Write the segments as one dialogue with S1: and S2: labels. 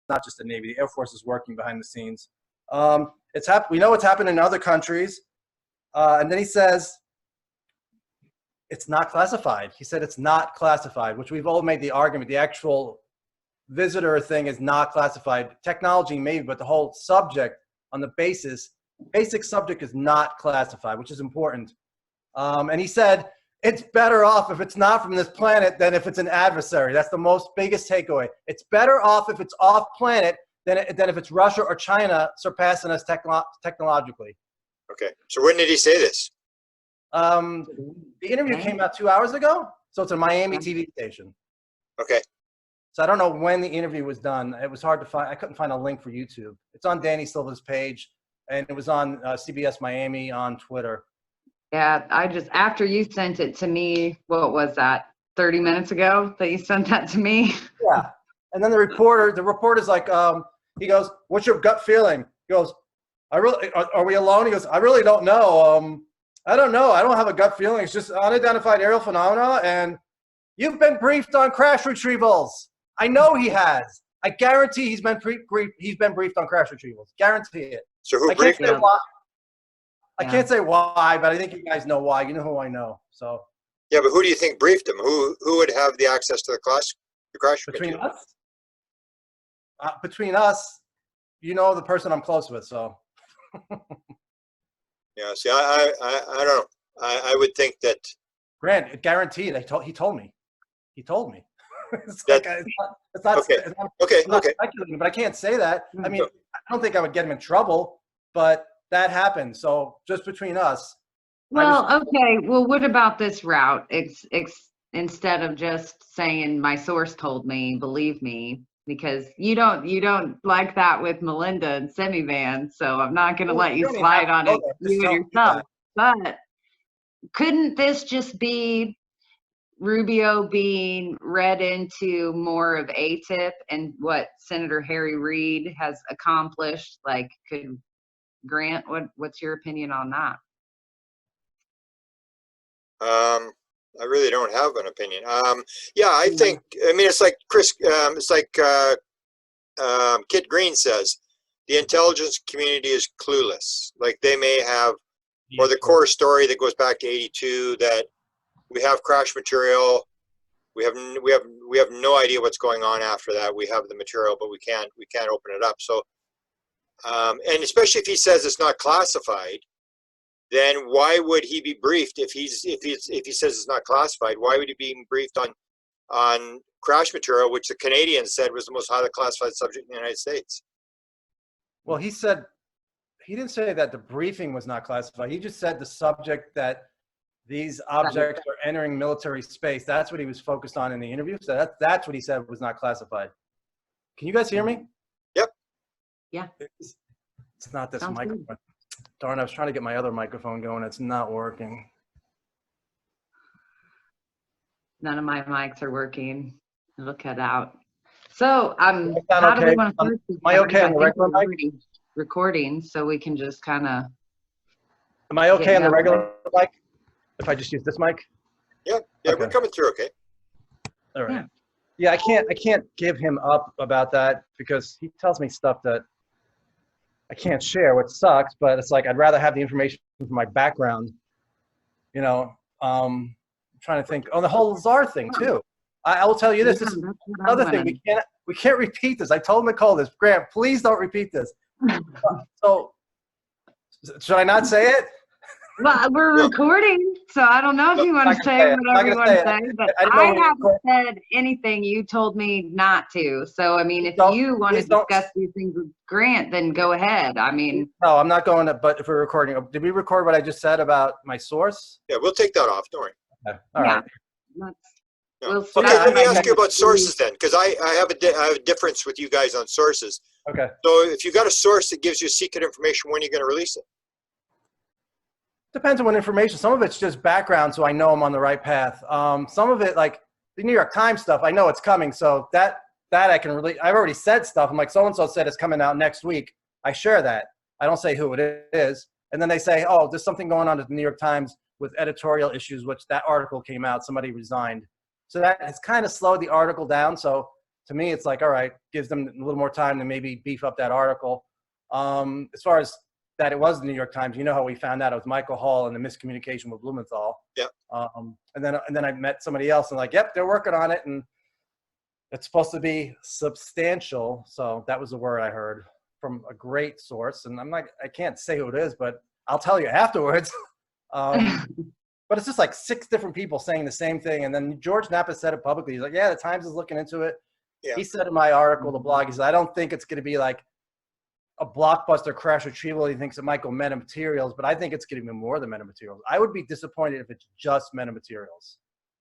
S1: not just the Navy. The Air Force is working behind the scenes. We know what's happened in other countries. And then he says, it's not classified. He said it's not classified, which we've all made the argument. The actual visitor thing is not classified. Technology maybe, but the whole subject on the basic subject is not classified, which is important. And he said, it's better off if it's not from this planet than if it's an adversary. That's the biggest takeaway. It's better off if it's off planet than if it's Russia or China surpassing us technologically.
S2: Okay. So when did he say this?
S1: The interview came out 2 hours ago. So it's a Miami TV station.
S2: Okay.
S1: So I don't know when the interview was done. It was hard to find. I couldn't find a link for YouTube. It's on Danny Silva's page, and it was on CBS Miami on Twitter.
S3: Yeah, after you sent it to me, what was that, 30 minutes ago that you sent that to me?
S1: Yeah. And then the reporter's like, he goes, what's your gut feeling? He goes, are we alone? He goes, I really don't know. I don't know. I don't have a gut feeling. It's just unidentified aerial phenomena. And you've been briefed on crash retrievals. I know he has. I guarantee he's been briefed on crash retrievals. Guarantee it.
S2: So who briefed him?
S1: I can't say why, but I think you guys know why. You know who I know. So.
S2: Yeah, but who do you think briefed him? Who would have the access to the crash?
S1: Between us? Between us, you know the person I'm close with, so.
S2: Yeah, see, I don't know. I would think that.
S1: Grant, guaranteed. He told me. He told me. It's
S2: not
S1: okay.
S2: Okay.
S1: But I can't say that. I mean, I don't think I would get him in trouble, but that happened. So just between us.
S3: Well, okay. Well, what about this route? Instead of just saying my source told me, believe me, because you don't like that with Melinda and Semivan, so I'm not going to let you slide on it you and yourself. But couldn't this just be Rubio being read into more of ATIP and what Senator Harry Reid has accomplished? Like, could Grant, what's your opinion on that?
S2: I really don't have an opinion. Yeah, I think, I mean, it's like Kit Green says, the intelligence community is clueless. Like they may have, or the core story that goes back to '82 that we have crash material. We have no idea what's going on after that. We have the material, but we can't open it up. So, and especially if he says it's not classified, then why would he be briefed if he says it's not classified? Why would he be briefed on crash material, which the Canadians said was the most highly classified subject in the United States?
S1: Well, he didn't say that the briefing was not classified. He just said the subject that these objects are entering military space. That's what he was focused on in the interview. So that's what he said was not classified. Can you guys hear me?
S2: Yep.
S3: Yeah.
S1: It's not this microphone. Good. Darn, I was trying to get my other microphone going. It's not working.
S3: None of my mics are working. It'll cut out. So how
S1: okay?
S3: do we want to
S1: am I okay on the regular mic?
S3: Recording, so we can just kind of.
S1: Am I okay on the regular mic? If I just use this mic?
S2: Yeah, okay. We're coming through, okay.
S1: All right. Yeah, I can't give him up about that because he tells me stuff that I can't share, which sucks, but it's like I'd rather have the information from my background. You know, I'm trying to think on the whole Lazar thing too. I will tell you this. This is another thing. We can't repeat this. I told Nicole this. Grant, please don't repeat this. So should I not say it?
S3: Well, we're recording, so I don't know if you want to say whatever you want to say, but I haven't said anything. You told me not to. So, I mean, if you want to discuss these things with Grant, then go ahead. I mean. No, I'm not going to, but if we're recording, did we record what I just said about my source?
S2: Yeah, we'll take that off. Don't worry.
S1: Okay. All right.
S2: Okay, let me ask you about sources then, because I have a difference with you guys on sources.
S1: Okay.
S2: So if you got a source that gives you secret information, when are you going to release it?
S1: Depends on what information. Some of it's just background, so I know I'm on the right path. Some of it, like the New York Times stuff, I know it's coming, so that I can really. I've already said stuff. I'm like, so and so said it's coming out next week. I share that. I don't say who it is, and then they say, oh, there's something going on at the New York Times with editorial issues, which that article came out. Somebody resigned, so that has kind of slowed the article down. So to me, it's like, all right, gives them a little more time to maybe beef up that article. As far as that it was the New York Times, you know how we found out it was Michael Hall and the miscommunication with Blumenthal.
S2: Yeah.
S1: And then I met somebody else and like, yep, they're working on it, and it's supposed to be substantial. So that was the word I heard from a great source, and I'm like, I can't say who it is, but I'll tell you afterwards. But it's just like 6 different people saying the same thing, and then George Napa said it publicly. He's like, yeah, the Times is looking into it.
S2: Yeah.
S1: He said in my article, the blog, he said, I don't think it's going to be like a blockbuster crash retrieval. He thinks it might go metamaterials, but I think it's going to be more than metamaterials. I would be disappointed if it's just metamaterials,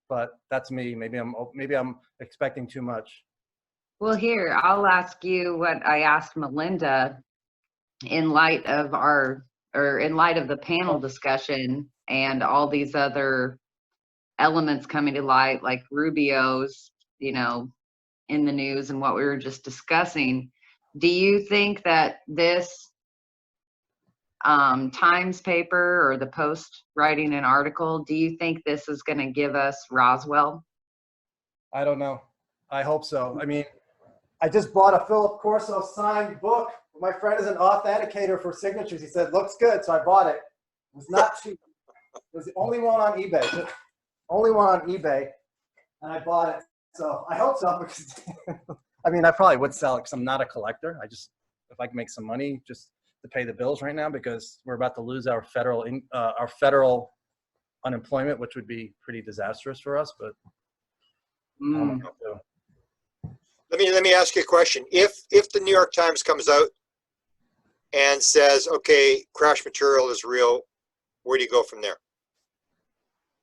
S1: but that's me. Maybe I'm expecting too much.
S3: Well, here, I'll ask you what I asked Melinda in light of the panel discussion and all these other elements coming to light, like Rubio's, in the news and what we were just discussing. Do you think that this Times paper or the Post writing an article, do you think this is going to give us Roswell?
S1: I don't know. I hope so. I mean, I just bought a Philip Corso signed book. My friend is an authenticator for signatures. He said, looks good, so I bought it. It was not cheap. It was the only one on eBay. Only one on eBay, and I bought it. So I hope so, because I mean, I probably would sell it because I'm not a collector. If I can make some money just to pay the bills right now, because we're about to lose our federal unemployment, which would be pretty disastrous for us. But
S2: let me ask you a question. If the New York Times comes out and says, okay, crash material is real, where do you go from there?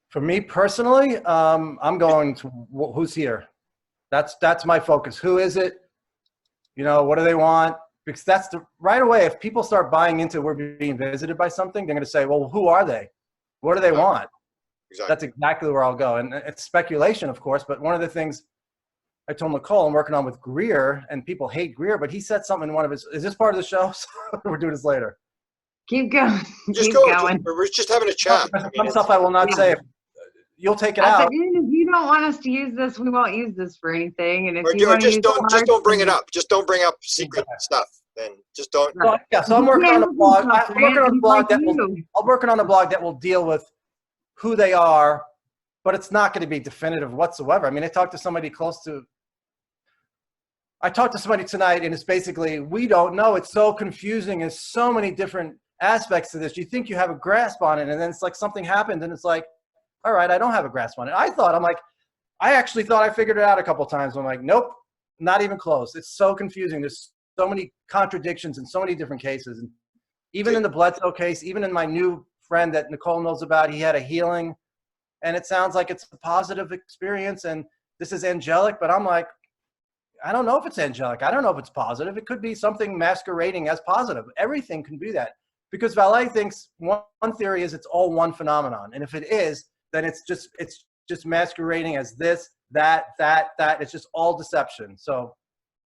S1: For me personally, I'm going to who's here. That's my focus. Who is it? What do they want? Because that's right away. If people start buying into we're being visited by something, they're going to say, well, who are they? What do they want?
S2: Exactly.
S1: That's exactly where I'll go. And it's speculation, of course, but one of the things I told Nicole I'm working on with Greer, and people hate Greer, but he said something in one of his, is this part of the show? We're doing this later.
S3: Keep going.
S2: Just go. We're just having a chat.
S1: Some stuff I will not say. You'll take it out.
S3: If you don't want us to use this, we won't use this for anything. And if
S2: just don't bring it up. Just don't bring up secret stuff. Then just don't.
S1: Well, yeah. So I'm working on a blog. I'm working on a blog I'm working on a blog that will deal with who they are, but it's not going to be definitive whatsoever. I mean, I talked to somebody tonight, and it's basically, we don't know. It's so confusing. There's so many different aspects to this. You think you have a grasp on it, and then it's like something happened, and it's like, all right, I don't have a grasp on it. I actually thought I figured it out a couple of times. I'm like, nope, not even close. It's so confusing. There's so many contradictions in so many different cases. And even in the Bledsoe case, even in my new friend that Nicole knows about, he had a healing, and it sounds like it's a positive experience, and this is angelic, but I'm like, I don't know if it's angelic. I don't know if it's positive. It could be something masquerading as positive. Everything can be that, because Valet thinks one theory is it's all one phenomenon. And if it is, then it's just masquerading as this, that. It's just all deception. So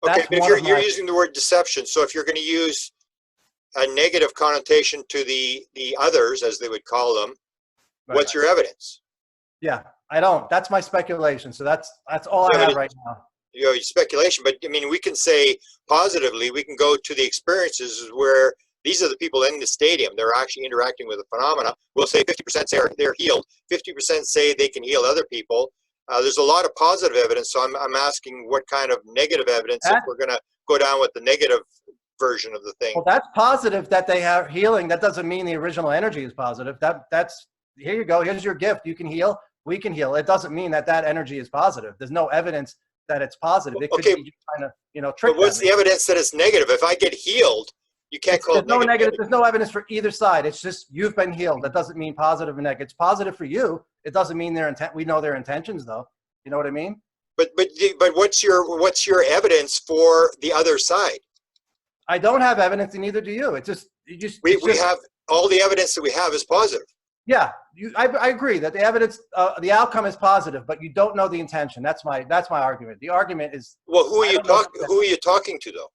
S2: okay, but if you're using the word deception, so if you're going to use a negative connotation to the others, as they would call them, right, what's your evidence?
S1: Yeah, I don't. That's my speculation. So that's all I have right now.
S2: Speculation, but I mean, we can say positively, we can go to the experiences where these are the people in the stadium. They're actually interacting with the phenomena. We'll say 50% say they're healed. 50% say they can heal other people. There's a lot of positive evidence. So I'm asking what kind of negative evidence, if we're going to go down with the negative version of the thing.
S1: Well, that's positive that they have healing. That doesn't mean the original energy is positive. That's here you go. Here's your gift. You can heal. We can heal. It doesn't mean that energy is positive. There's no evidence that it's positive. It could be just trying to, trick.
S2: But what's the evidence that it's negative? If I get healed, you can't call it negative.
S1: There's no evidence for either side. It's just you've been healed. That doesn't mean positive or negative. It's positive for you. It doesn't mean their intent. We know their intentions, though. You know what I mean?
S2: But what's your evidence for the other side?
S1: I don't have evidence, and neither do you. We have
S2: all the evidence that we have is positive.
S1: Yeah, I agree that the evidence, the outcome is positive, but you don't know the intention. That's my argument. The argument is,
S2: well, who are you talking to, though?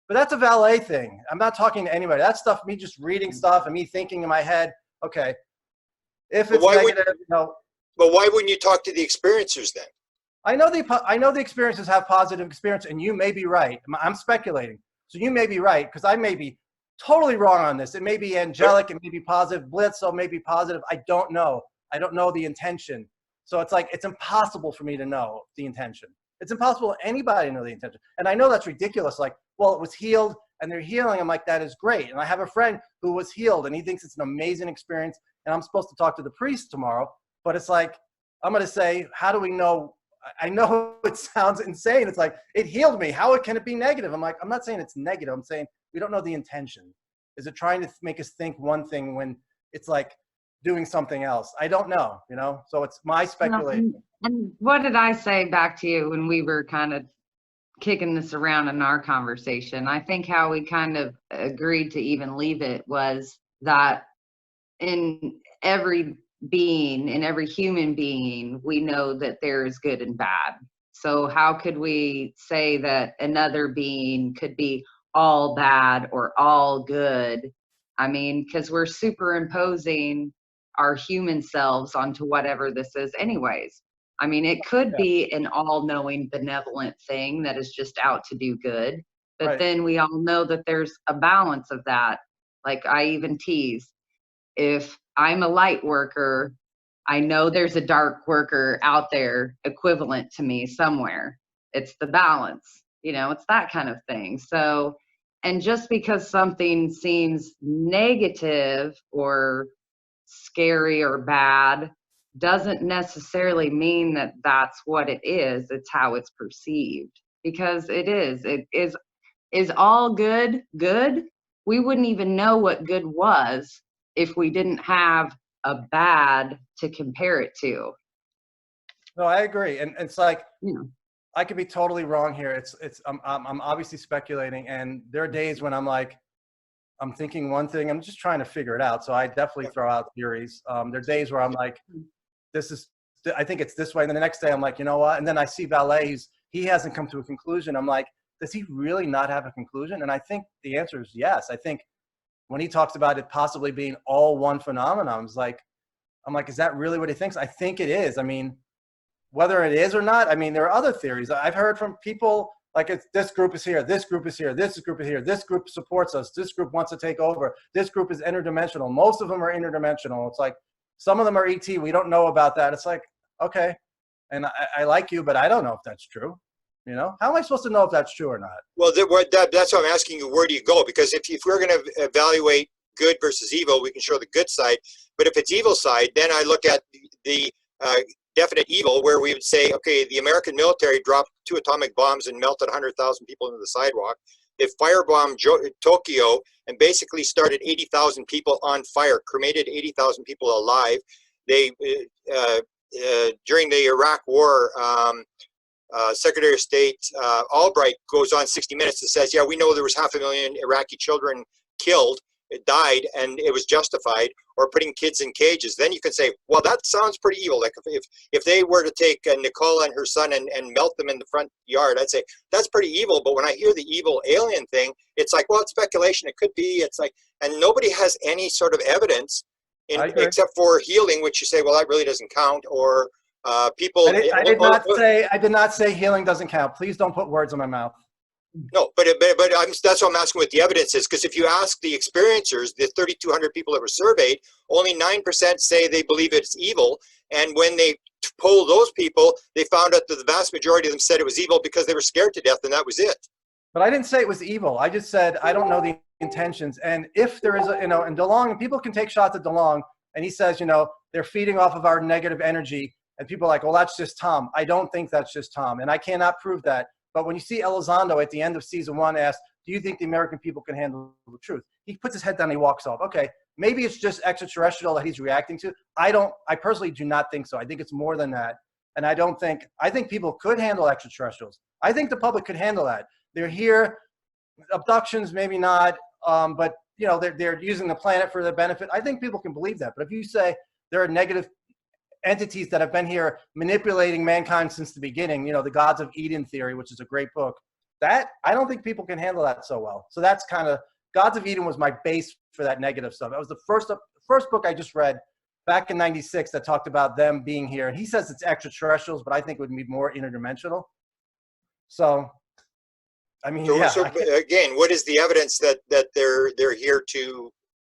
S1: But that's a valet thing. I'm not talking to anybody. That's stuff, me just reading stuff and me thinking in my head, okay, if it's negative,
S2: But why wouldn't you talk to the experiencers then?
S1: I know the experiences have positive experience, and you may be right. I'm speculating. So you may be right, because I may be totally wrong on this. It may be angelic, it may be positive blitz, so it may be positive. I don't know. I don't know the intention. So it's like, it's impossible for me to know the intention. It's impossible for anybody to know the intention. And I know that's ridiculous. Like, well, it was healed and they're healing. I'm like, that is great. And I have a friend who was healed and he thinks it's an amazing experience. And I'm supposed to talk to the priest tomorrow, but it's like, I'm going to say, how do we know? I know it sounds insane. It's like, it healed me. How can it be negative? I'm like, I'm not saying it's negative. I'm saying we don't know the intention. Is it trying to make us think one thing when it's like doing something else? I don't know, you know? So it's my speculation.
S3: And what did I say back to you when we were kind of kicking this around in our conversation? I think how we kind of agreed to even leave it was that in every being, in every human being, we know that there is good and bad. So how could we say that another being could be all bad or all good? I mean, because we're superimposing our human selves onto whatever this is anyways. I mean, it could be an all-knowing benevolent thing that is just out to do good, but
S1: Right.
S3: then we all know that there's a balance of that. Like I even tease, if I'm a light worker, I know there's a dark worker out there equivalent to me somewhere. It's the balance, you know, it's that kind of thing. So, and just because something seems negative or scary or bad doesn't necessarily mean that that's what it is. It's how it's perceived, because it is all good. We wouldn't even know what good was if we didn't have a bad to compare it to.
S1: No, I agree. And it's like,
S3: You know,
S1: I could be totally wrong here. I'm obviously speculating, and there are days when I'm like, I'm thinking one thing, I'm just trying to figure it out. So I definitely throw out theories. There are days where I'm like, I think it's this way. And then the next day I'm like, you know what? And then I see Valet, he hasn't come to a conclusion. I'm like, does he really not have a conclusion? And I think the answer is yes. I think when he talks about it possibly being all one phenomenon, I'm like, is that really what he thinks? I think it is. I mean, whether it is or not, I mean, there are other theories. I've heard from people like, it's this group is here, this group is here, this group is here, this group supports us, this group wants to take over, this group is interdimensional. Most of them are interdimensional. It's like, some of them are ET. We don't know about that. It's like, okay. And I like you, but I don't know if that's true. You know, how am I supposed to know if that's true or not?
S2: Well, that's why I'm asking you, where do you go? Because if we're going to evaluate good versus evil, we can show the good side. But if it's evil side, then I look at the definite evil, where we would say, okay, the American military dropped 2 atomic bombs and melted 100,000 people into the sidewalk. They firebombed Tokyo and basically started 80,000 people on fire, cremated 80,000 people alive. They, during the Iraq War, Secretary of State Albright goes on 60 Minutes and says, yeah, we know there was 500,000 Iraqi children killed, died, and it was justified, or putting kids in cages. Then you can say, well, that sounds pretty evil. Like if they were to take Nicole and her son and melt them in the front yard, I'd say that's pretty evil. But when I hear the evil alien thing, it's like, well, it's speculation. It could be. It's like, and nobody has any sort of evidence except for healing, which you say, well, that really doesn't count, or people.
S1: I did not say healing doesn't count. Please don't put words in my mouth.
S2: No, but that's what I'm asking what the evidence is, because if you ask the experiencers, the 3,200 people that were surveyed, only 9% say they believe it's evil. And when they polled those people, they found out that the vast majority of them said it was evil because they were scared to death, and that was it.
S1: But I didn't say it was evil. I just said I don't know the intentions. And if there is a, and DeLonge, and people can take shots at DeLonge, and he says, they're feeding off of our negative energy. And people are like, well, that's just Tom. I don't think that's just Tom. And I cannot prove that. But when you see Elizondo at the end of season 1 ask, do you think the American people can handle the truth? He puts his head down and he walks off. Okay, maybe it's just extraterrestrial that he's reacting to. I personally do not think so. I think it's more than that. And I think people could handle extraterrestrials. I think the public could handle that. They're here, abductions, maybe not, but they're using the planet for their benefit. I think people can believe that. But if you say there are negative entities that have been here manipulating mankind since the beginning, the Gods of Eden theory, which is a great book, that I don't think people can handle that so well. So that's kind of, Gods of Eden was my base for that negative stuff. That was the first book I just read back in '96 that talked about them being here, and he says it's extraterrestrials, but I think it would be more interdimensional. So, I mean,
S2: So,
S1: yeah.
S2: so again, what is the evidence that they're here to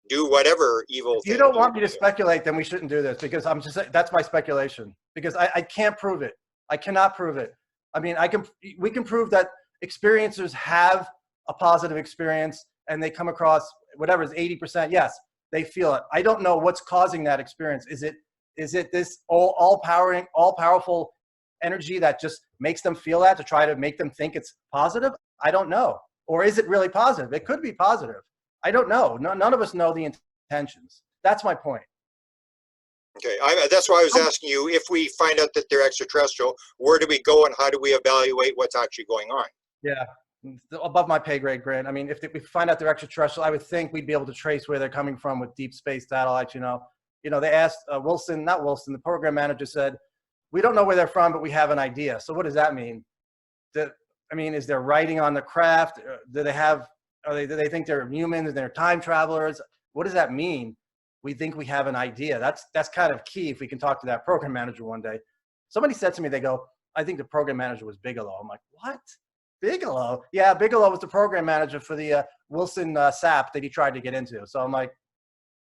S2: do whatever evil
S1: If you
S2: thing?
S1: don't want me to speculate, then we shouldn't do this, because I'm just, that's my speculation, because I can't prove it. I cannot prove it. I mean, we can prove that experiencers have a positive experience and they come across whatever is 80%. Yes, they feel it. I don't know what's causing that experience. Is it this all powerful energy that just makes them feel that to try to make them think it's positive? I don't know. Or is it really positive? It could be positive. I don't know. None of us know the intentions. That's my point.
S2: Okay, that's why I was asking you, if we find out that they're extraterrestrial, where do we go and how do we evaluate what's actually going on?
S1: Yeah, above my pay grade, Grant. I mean, if we find out they're extraterrestrial, I would think we'd be able to trace where they're coming from with deep space satellites. You know, they asked the program manager said, we don't know where they're from, but we have an idea. So what does that mean? Is there writing on the craft? Do they think they're humans? They're time travelers? What does that mean? We think we have an idea. That's kind of key if we can talk to that program manager one day. Somebody said to me, they go, I think the program manager was Bigelow. I'm like, what? Bigelow? Yeah, Bigelow was the program manager for the Wilson SAP that he tried to get into. So I'm like,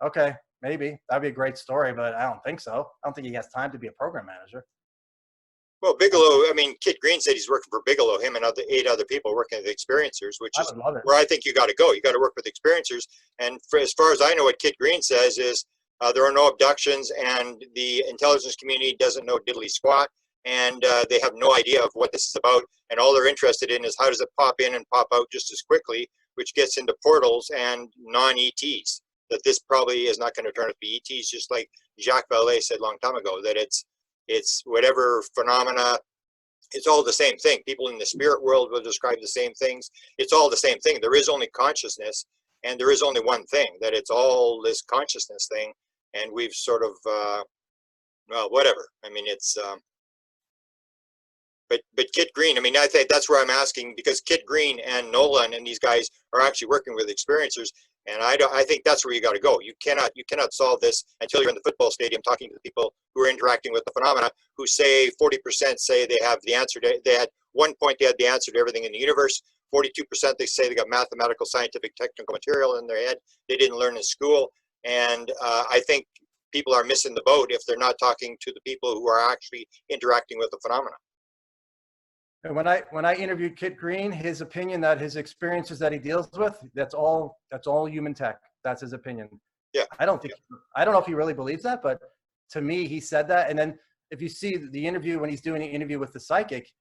S1: okay, maybe. That'd be a great story, but I don't think so. I don't think he has time to be a program manager.
S2: Well, Bigelow, I mean, Kit Green said he's working for Bigelow, him and 8 other people working with experiencers, which is where I think you got to go. You got to work with experiencers. And as far as I know, what Kit Green says is there are no abductions and the intelligence community doesn't know diddly squat. And they have no idea of what this is about. And all they're interested in is how does it pop in and pop out just as quickly, which gets into portals and non-ETs. That this probably is not going to turn out to be ETs, just like Jacques Vallée said a long time ago, that it's whatever phenomena, it's all the same thing. People in the spirit world will describe the same things. It's all the same thing. There is only consciousness, and there is only one thing, that it's all this consciousness thing. And we've sort of, well, whatever. I mean, it's, but Kit Green, I mean, I think that's where I'm asking, because Kit Green and Nolan and these guys are actually working with experiencers. And I think that's where you got to go. You cannot solve this until you're in the football stadium talking to the people who are interacting with the phenomena, who say 40% say they have the answer to, they had one point, they had the answer to everything in the universe. 42% they say they got mathematical, scientific, technical material in their head they didn't learn in school. And I think people are missing the boat if they're not talking to the people who are actually interacting with the phenomena.
S1: And when I interviewed Kit Green, his opinion that his experiences that he deals with, that's all human tech. That's his opinion.
S2: Yeah.
S1: I don't know if he really believes that, but to me, he said that. And then if you see the interview, when he's doing the interview with the psychic,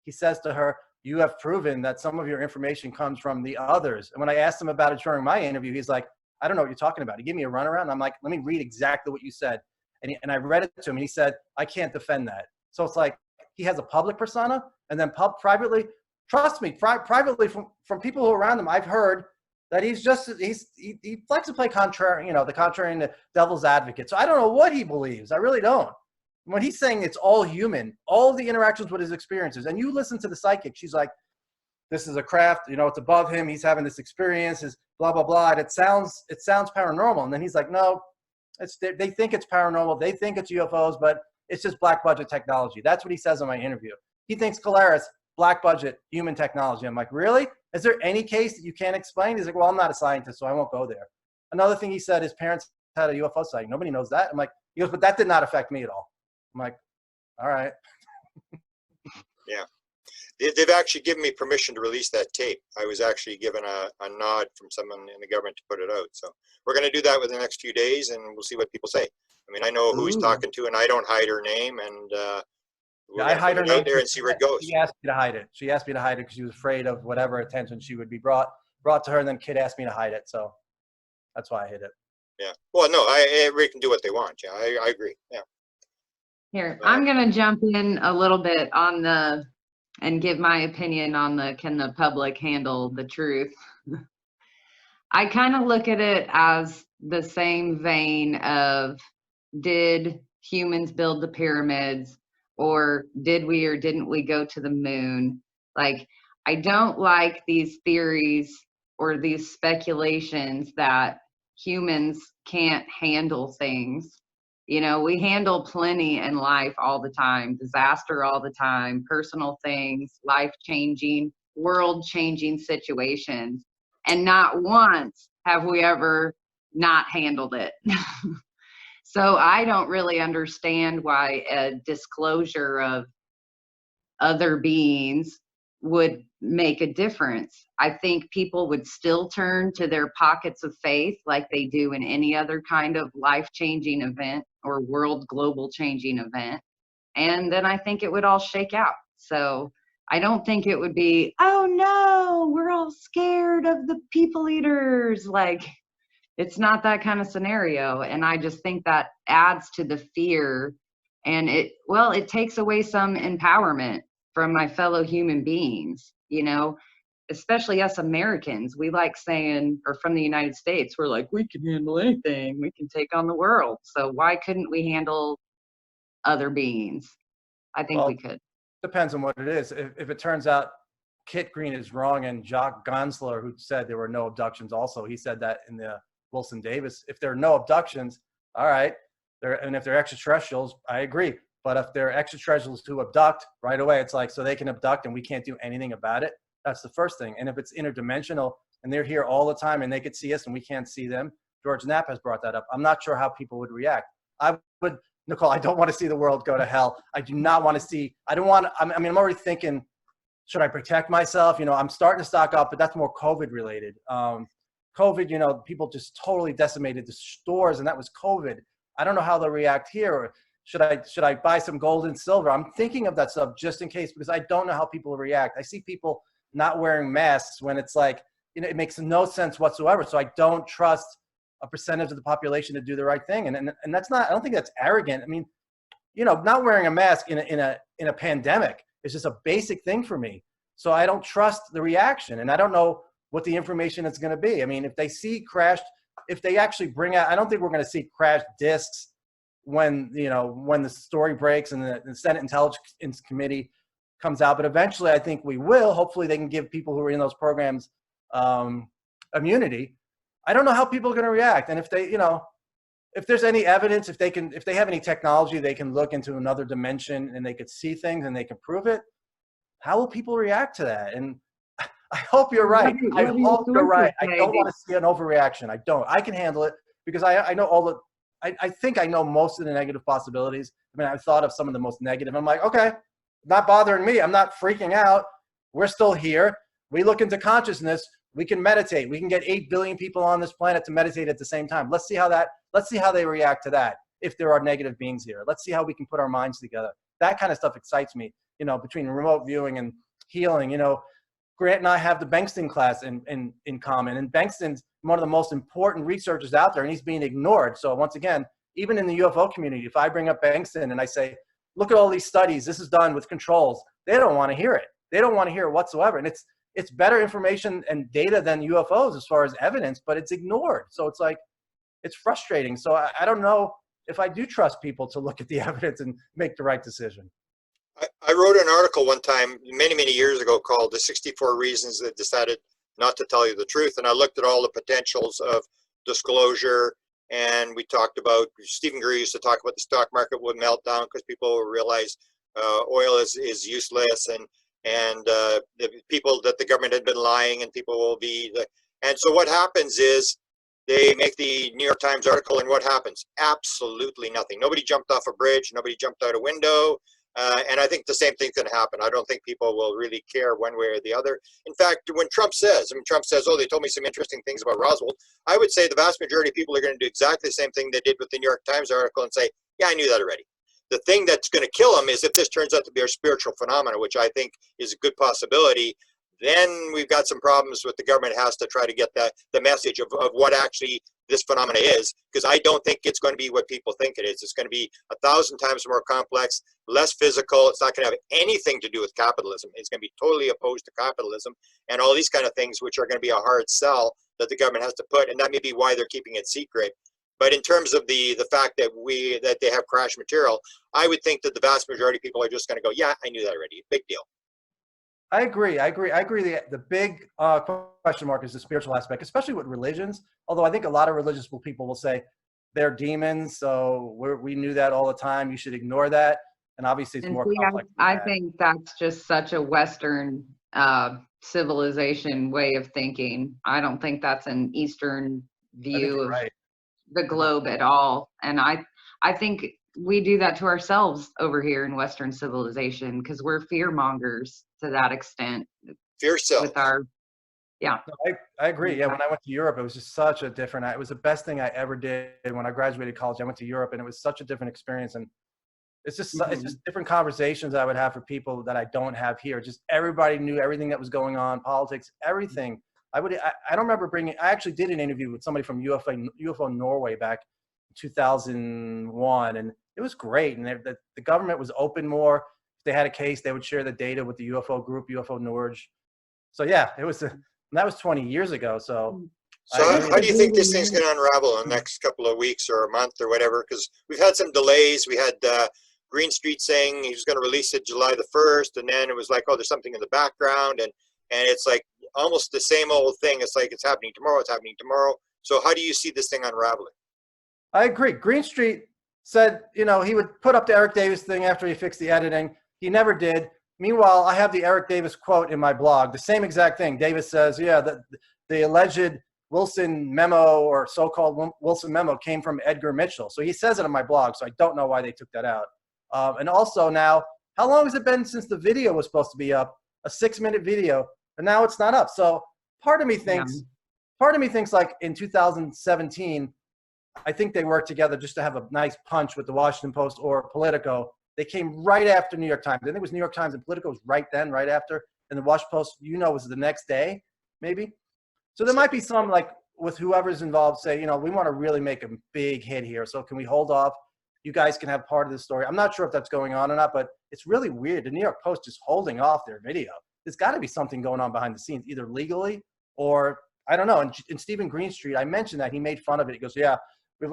S1: he says to her, you have proven that some of your information comes from the others. And when I asked him about it during my interview, he's like, I don't know what you're talking about. He gave me a runaround. I'm like, let me read exactly what you said. And I read it to him, and he said, I can't defend that. So it's like, he has a public persona, and then privately, trust me, privately from people who are around him, I've heard that he likes to play contrary, the contrary and the devil's advocate. So I don't know what he believes. I really don't. When he's saying it's all human, all the interactions with his experiences, and you listen to the psychic, she's like, this is a craft, it's above him. He's having this experience, is blah, blah, blah. And it sounds paranormal. And then he's like, no, they think it's paranormal. They think it's UFOs, but it's just black budget technology. That's what he says in my interview. He thinks Colaris, black budget, human technology. I'm like, really? Is there any case that you can't explain? He's like, well, I'm not a scientist, so I won't go there. Another thing he said, his parents had a UFO sighting. Nobody knows that. I'm like, he goes, but that did not affect me at all. I'm like, all right.
S2: Yeah. They've actually given me permission to release that tape. I was actually given a nod from someone in the government to put it out. So we're going to do that within the next few days, and we'll see what people say. I mean, I know who he's talking to, and I don't hide her name. And
S1: I hide her name
S2: out there and see where it goes.
S1: She asked me to hide it. She asked me to hide it because she was afraid of whatever attention she would be brought to her. And then Kid asked me to hide it, so that's why I hid it.
S2: Yeah. Well, no, everybody can do what they want. Yeah, I agree. Yeah.
S3: Here, I'm gonna jump in a little bit and give my opinion on can the public handle the truth? I kind of look at it as the same vein of, did humans build the pyramids, or did we or didn't we go to the moon? Like, I don't like these theories or these speculations that humans can't handle things, You know, we handle plenty in life all the time, disaster all the time, personal things, life-changing, world-changing situations. And not once have we ever not handled it. So I don't really understand why a disclosure of other beings would make a difference. I think people would still turn to their pockets of faith like they do in any other kind of life-changing event or world global changing event. And then I think it would all shake out. So I don't think it would be, oh no, we're all scared of the people eaters. Like, it's not that kind of scenario. And I just think that adds to the fear, and it takes away some empowerment from my fellow human beings, you know, especially us Americans. We like saying, or from the United States, we're like, we can handle anything, we can take on the world. So why couldn't we handle other beings? I think we could.
S1: Depends on what it is. If it turns out Kit Green is wrong and Jacques Gonsler, who said there were no abductions, also, he said that in the Wilson Davis, if there are no abductions, all right, and if they're extraterrestrials, I agree. But if they're extraterrestrials who abduct, right away, it's like, so they can abduct and we can't do anything about it. That's the first thing. And if it's interdimensional and they're here all the time and they could see us and we can't see them, George Knapp has brought that up. I'm not sure how people would react. Nicole, I don't want to see the world go to hell. I do not want to see, I'm already thinking, should I protect myself? You know, I'm starting to stock up, but that's more COVID related. COVID, you know, people just totally decimated the stores, and that was COVID. I don't know how they'll react here. Or should I buy some gold and silver? I'm thinking of that stuff just in case, because I don't know how people will react. I see people not wearing masks when it's like, you know, it makes no sense whatsoever. So I don't trust a percentage of the population to do the right thing. And that's not, I don't think that's arrogant. I mean, you know, not wearing a mask in a pandemic is just a basic thing for me. So I don't trust the reaction, and I don't know what the information is going to be. I mean, if they see crashed, if they actually bring out, I don't think we're going to see crashed discs when, you know, when the story breaks and the Senate Intelligence Committee comes out. But eventually I think we will. Hopefully they can give people who are in those programs immunity. I don't know how people are going to react. And if they, you know, if there's any evidence, if they have any technology, they can look into another dimension and they could see things and they can prove it. How will people react to that? And I hope you're right. I hope you're right. I don't want to see an overreaction. I don't. I can handle it because I know all the, I think I know most of the negative possibilities. I mean, I've thought of some of the most negative. I'm like, okay, not bothering me. I'm not freaking out. We're still here. We look into consciousness. We can meditate. We can get 8 billion people on this planet to meditate at the same time. Let's see how they react to that. If there are negative beings here, let's see how we can put our minds together. That kind of stuff excites me, you know, between remote viewing and healing. You know, Grant and I have the Bengtson class in common, and Bengtson's one of the most important researchers out there, and he's being ignored. So once again, even in the UFO community, if I bring up Bengtson and I say, look at all these studies, this is done with controls, they don't want to hear it. They don't want to hear it whatsoever. And it's better information and data than UFOs as far as evidence, but it's ignored. So it's like, it's frustrating. So I don't know if I do trust people to look at the evidence and make the right decision.
S2: I wrote an article one time many, many years ago called The 64 Reasons That Decided Not to Tell You the Truth. And I looked at all the potentials of disclosure. And we talked about, Stephen Greer used to talk about the stock market would melt down because people will realize oil is useless, and the people that the government had been lying, and people will be, and so what happens is they make the New York Times article, and what happens? Absolutely nothing. Nobody jumped off a bridge. Nobody jumped out a window. And I think the same thing's going to happen. I don't think people will really care one way or the other. In fact, when Trump says, oh, they told me some interesting things about Roswell, I would say the vast majority of people are going to do exactly the same thing they did with the New York Times article and say, yeah, I knew that already. The thing that's going to kill them is if this turns out to be a spiritual phenomenon, which I think is a good possibility. Then we've got some problems with the government has to try to get the message of what actually this phenomena is, because I don't think it's going to be what people think it is. It's going to be 1,000 times more complex, less physical. It's not going to have anything to do with capitalism. It's going to be totally opposed to capitalism and all these kind of things, which are going to be a hard sell that the government has to put, and that may be why they're keeping it secret. But in terms of the fact that they have crash material, I would think that the vast majority of people are just going to go, yeah, I knew that already. Big deal.
S1: I agree. The big question mark is the spiritual aspect, especially with religions. Although I think a lot of religious people will say, they're demons. So we knew that all the time. You should ignore that. And obviously it's
S3: And
S1: more
S3: see,
S1: complex than
S3: I
S1: that.
S3: think that's just such a Western civilization way of thinking. I don't think that's an Eastern
S1: I think
S3: view
S1: you're
S3: of
S1: right.
S3: the globe at all. And I think we do that to ourselves over here in Western civilization because we're fear mongers to that extent
S2: Fear self.
S3: with our, yeah.
S1: No, I agree. Yeah, when I went to Europe, it was just such a different. It was the best thing I ever did when I graduated college. I went to Europe, and it was such a different experience. And it's just different conversations I would have for people that I don't have here. Just everybody knew everything that was going on, politics, everything. I don't remember bringing. I actually did an interview with somebody from UFO Norway back in 2001, and it was great. And the government was open more. If they had a case, they would share the data with the UFO group, UFO Norge. So yeah, it was. That was 20 years ago. So
S2: how do you think this thing's going to unravel in the next couple of weeks or a month or whatever? Because we've had some delays. We had Green Street saying he was going to release it July the 1st, and then it was like, oh, there's something in the background, and it's like almost the same old thing. It's like it's happening tomorrow. It's happening tomorrow. So how do you see this thing unraveling?
S1: I agree. Green Street said, he would put up the Eric Davis thing after he fixed the editing. He never did. Meanwhile, I have the Eric Davis quote in my blog, the same exact thing. Davis says, yeah, the alleged Wilson memo or so-called Wilson memo came from Edgar Mitchell. So he says it on my blog, so I don't know why they took that out. And also now, how long has it been since the video was supposed to be up? A 6-minute video, and now it's not up. So part of me thinks like in 2017, I think they worked together just to have a nice punch with the Washington Post or Politico. They came right after New York Times. I think it was New York Times and Politico was right after. And the Washington Post, was the next day, maybe. So there might be some, like, with whoever's involved, say, we want to really make a big hit here. So can we hold off? You guys can have part of the story. I'm not sure if that's going on or not, but it's really weird. The New York Post is holding off their video. There's got to be something going on behind the scenes, either legally or, I don't know. And Stephen Greenstreet, I mentioned that. He made fun of it. He goes, yeah,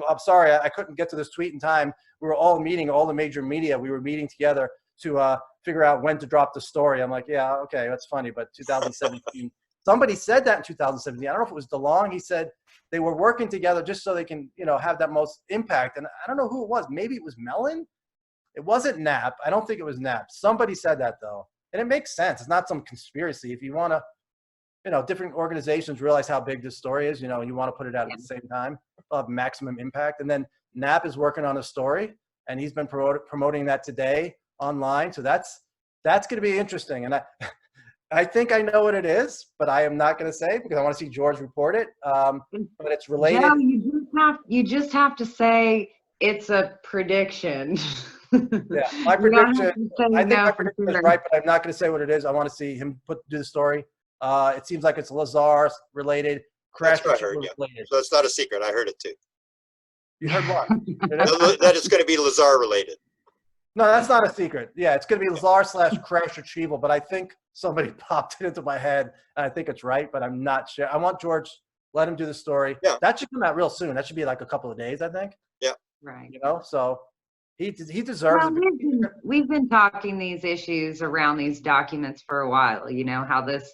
S1: I'm sorry, I couldn't get to this tweet in time. We were all meeting, all the major media. We were meeting together to figure out when to drop the story. I'm like, yeah, okay, that's funny. But 2017, somebody said that in 2017. I don't know if it was DeLonge. He said they were working together just so they can, have that most impact. And I don't know who it was. Maybe it was Mellon. It wasn't Knapp. I don't think it was Knapp. Somebody said that, though. And it makes sense. It's not some conspiracy. If you want to, different organizations realize how big this story is, and you want to put it out at the same time, it'll have maximum impact. And then Knapp is working on a story, and he's been promoting that today online. So that's going to be interesting. And I think I know what it is, but I am not going to say because I want to see George report it. But it's related.
S3: Joe, you just have to say it's a prediction.
S1: Yeah, my prediction. I think my prediction is right, but I'm not going to say what it is. I want to see him do the story. It seems like it's Lazar related.
S2: That's what I heard, yeah. So it's not a secret. I heard it too.
S1: You heard what?
S2: That it's going to be Lazar related.
S1: No, that's not a secret. Yeah, it's going to be Lazar / crash retrieval, but I think somebody popped it into my head, and I think it's right, but I'm not sure. I want George, let him do the story.
S2: Yeah.
S1: That should come out real soon. That should be like a couple of days, I think.
S2: Yeah.
S3: Right.
S1: So he deserves it.
S3: We've been talking these issues around these documents for a while, how this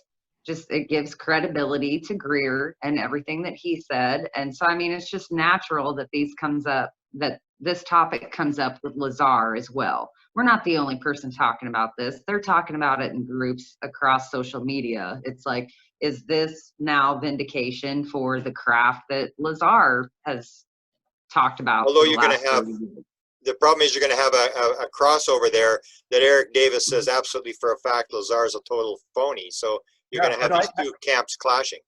S3: it gives credibility to Greer and everything that he said. And so, it's just natural that that this topic comes up with Lazar as well. We're not the only person talking about this. They're talking about it in groups across social media. It's like, is this now vindication for the craft that Lazar has talked about?
S2: Although you're going to have, the problem is you're going to have a crossover there that Eric Davis says absolutely for a fact Lazar is a total phony. So you're going to have these two camps clashing.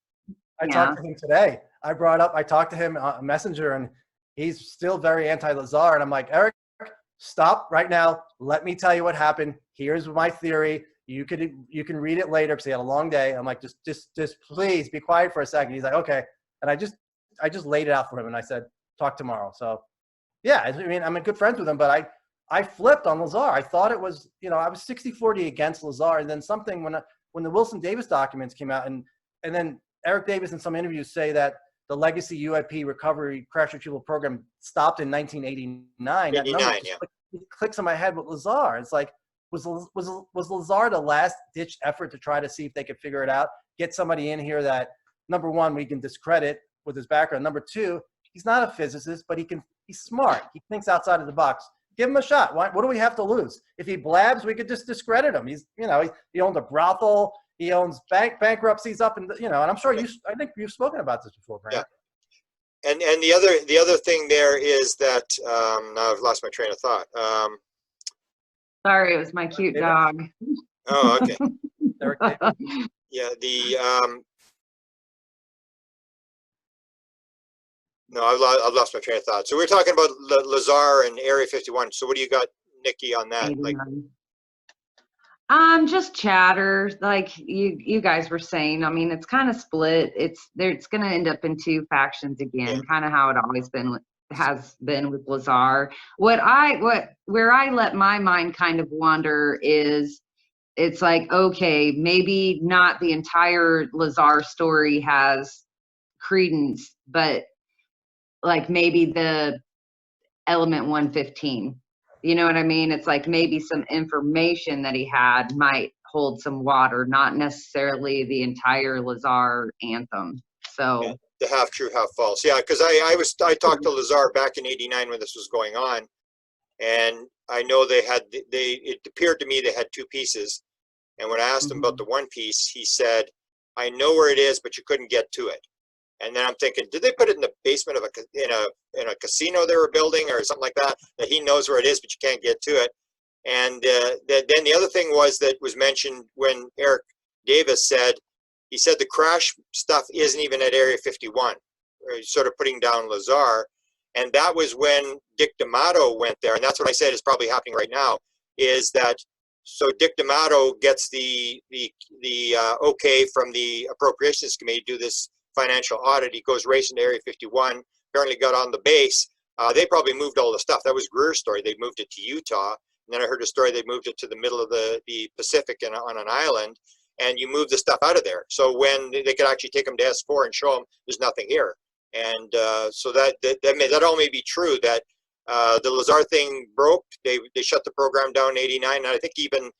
S1: I talked to him today. I talked to him on Messenger, and he's still very anti-Lazar. And I'm like, Eric, stop right now. Let me tell you what happened. Here's my theory. You can read it later because he had a long day. I'm like, just please be quiet for a second. He's like, okay. And I just laid it out for him, and I said, talk tomorrow. So yeah, I'm good friends with him, but I flipped on Lazar. I thought it was, I was 60-40 against Lazar, and then something when the Wilson Davis documents came out, and then Eric Davis in some interviews say that the legacy UAP recovery crash retrieval program stopped in 1989.
S2: 89, yeah.
S1: It clicks in my head with Lazar. It's like, was Lazar the last ditch effort to try to see if they could figure it out, get somebody in here that, number one, we can discredit with his background. Number two, He's not a physicist, but he's smart. He thinks outside of the box. Give him a shot. What do we have to lose? If he blabs, we could just discredit him. He owns a brothel. He owns bankruptcies up in and I'm sure I think you've spoken about this before, Grant.
S2: Yeah. And the other thing there is that now I've lost my train of thought.
S3: Sorry, it was my cute dog.
S2: Oh, okay.
S1: Derek,
S2: Yeah, no, I've lost my train of thought. So we're talking about Lazar and Area 51. So what do you got, Nikki, on that? Like,
S3: just chatter, like you guys were saying. I mean, it's kind of split. It's going to end up in two factions again, kind of how it always has been with Lazar. Where I let my mind kind of wander is, it's like, okay, maybe not the entire Lazar story has credence, but like maybe the element 115, you know what I mean? It's like maybe some information that he had might hold some water, not necessarily the entire Lazar anthem. So
S2: the half true, half false. Yeah, because I talked to Lazar back in '89 when this was going on, and I know it appeared to me they had two pieces. And when I asked him about the one piece, he said, "I know where it is, but you couldn't get to it." And then I'm thinking, did they put it in the basement of in a casino they were building or something like that? That he knows where it is, but you can't get to it. And then the other thing that was mentioned when Eric Davis said the crash stuff isn't even at Area 51, sort of putting down Lazar. And that was when Dick D'Amato went there, and that's what I said is probably happening right now. Is that so? Dick D'Amato gets the okay from the Appropriations Committee to do this financial audit. He goes racing to Area 51, apparently got on the base. They probably moved all the stuff. That was Greer's story. They moved it to Utah. And then I heard a story they moved it to the middle of the Pacific on an island, and you move the stuff out of there. So when they could actually take them to S4 and show them there's nothing here. And so that all may be true, that the Lazar thing broke. They shut the program down in '89. And I think even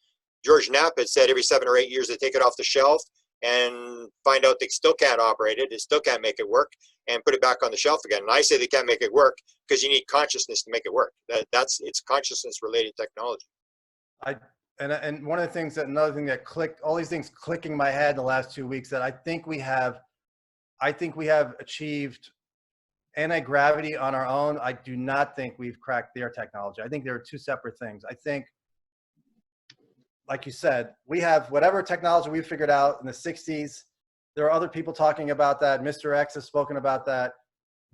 S2: George Knapp had said every 7 or 8 years they take it off the shelf and find out they still can't operate it, still can't make it work, and put it back on the shelf again. And I say they can't make it work because you need consciousness to make it work. It's consciousness related technology.
S1: And one of the things another thing that clicked, all these things clicking in my head in the last 2 weeks, that I think we have achieved anti-gravity on our own. I do not think we've cracked their technology. I think there are two separate things. I think, like you said, we have whatever technology we figured out in the 60s. There are other people talking about that. Mr. X has spoken about that.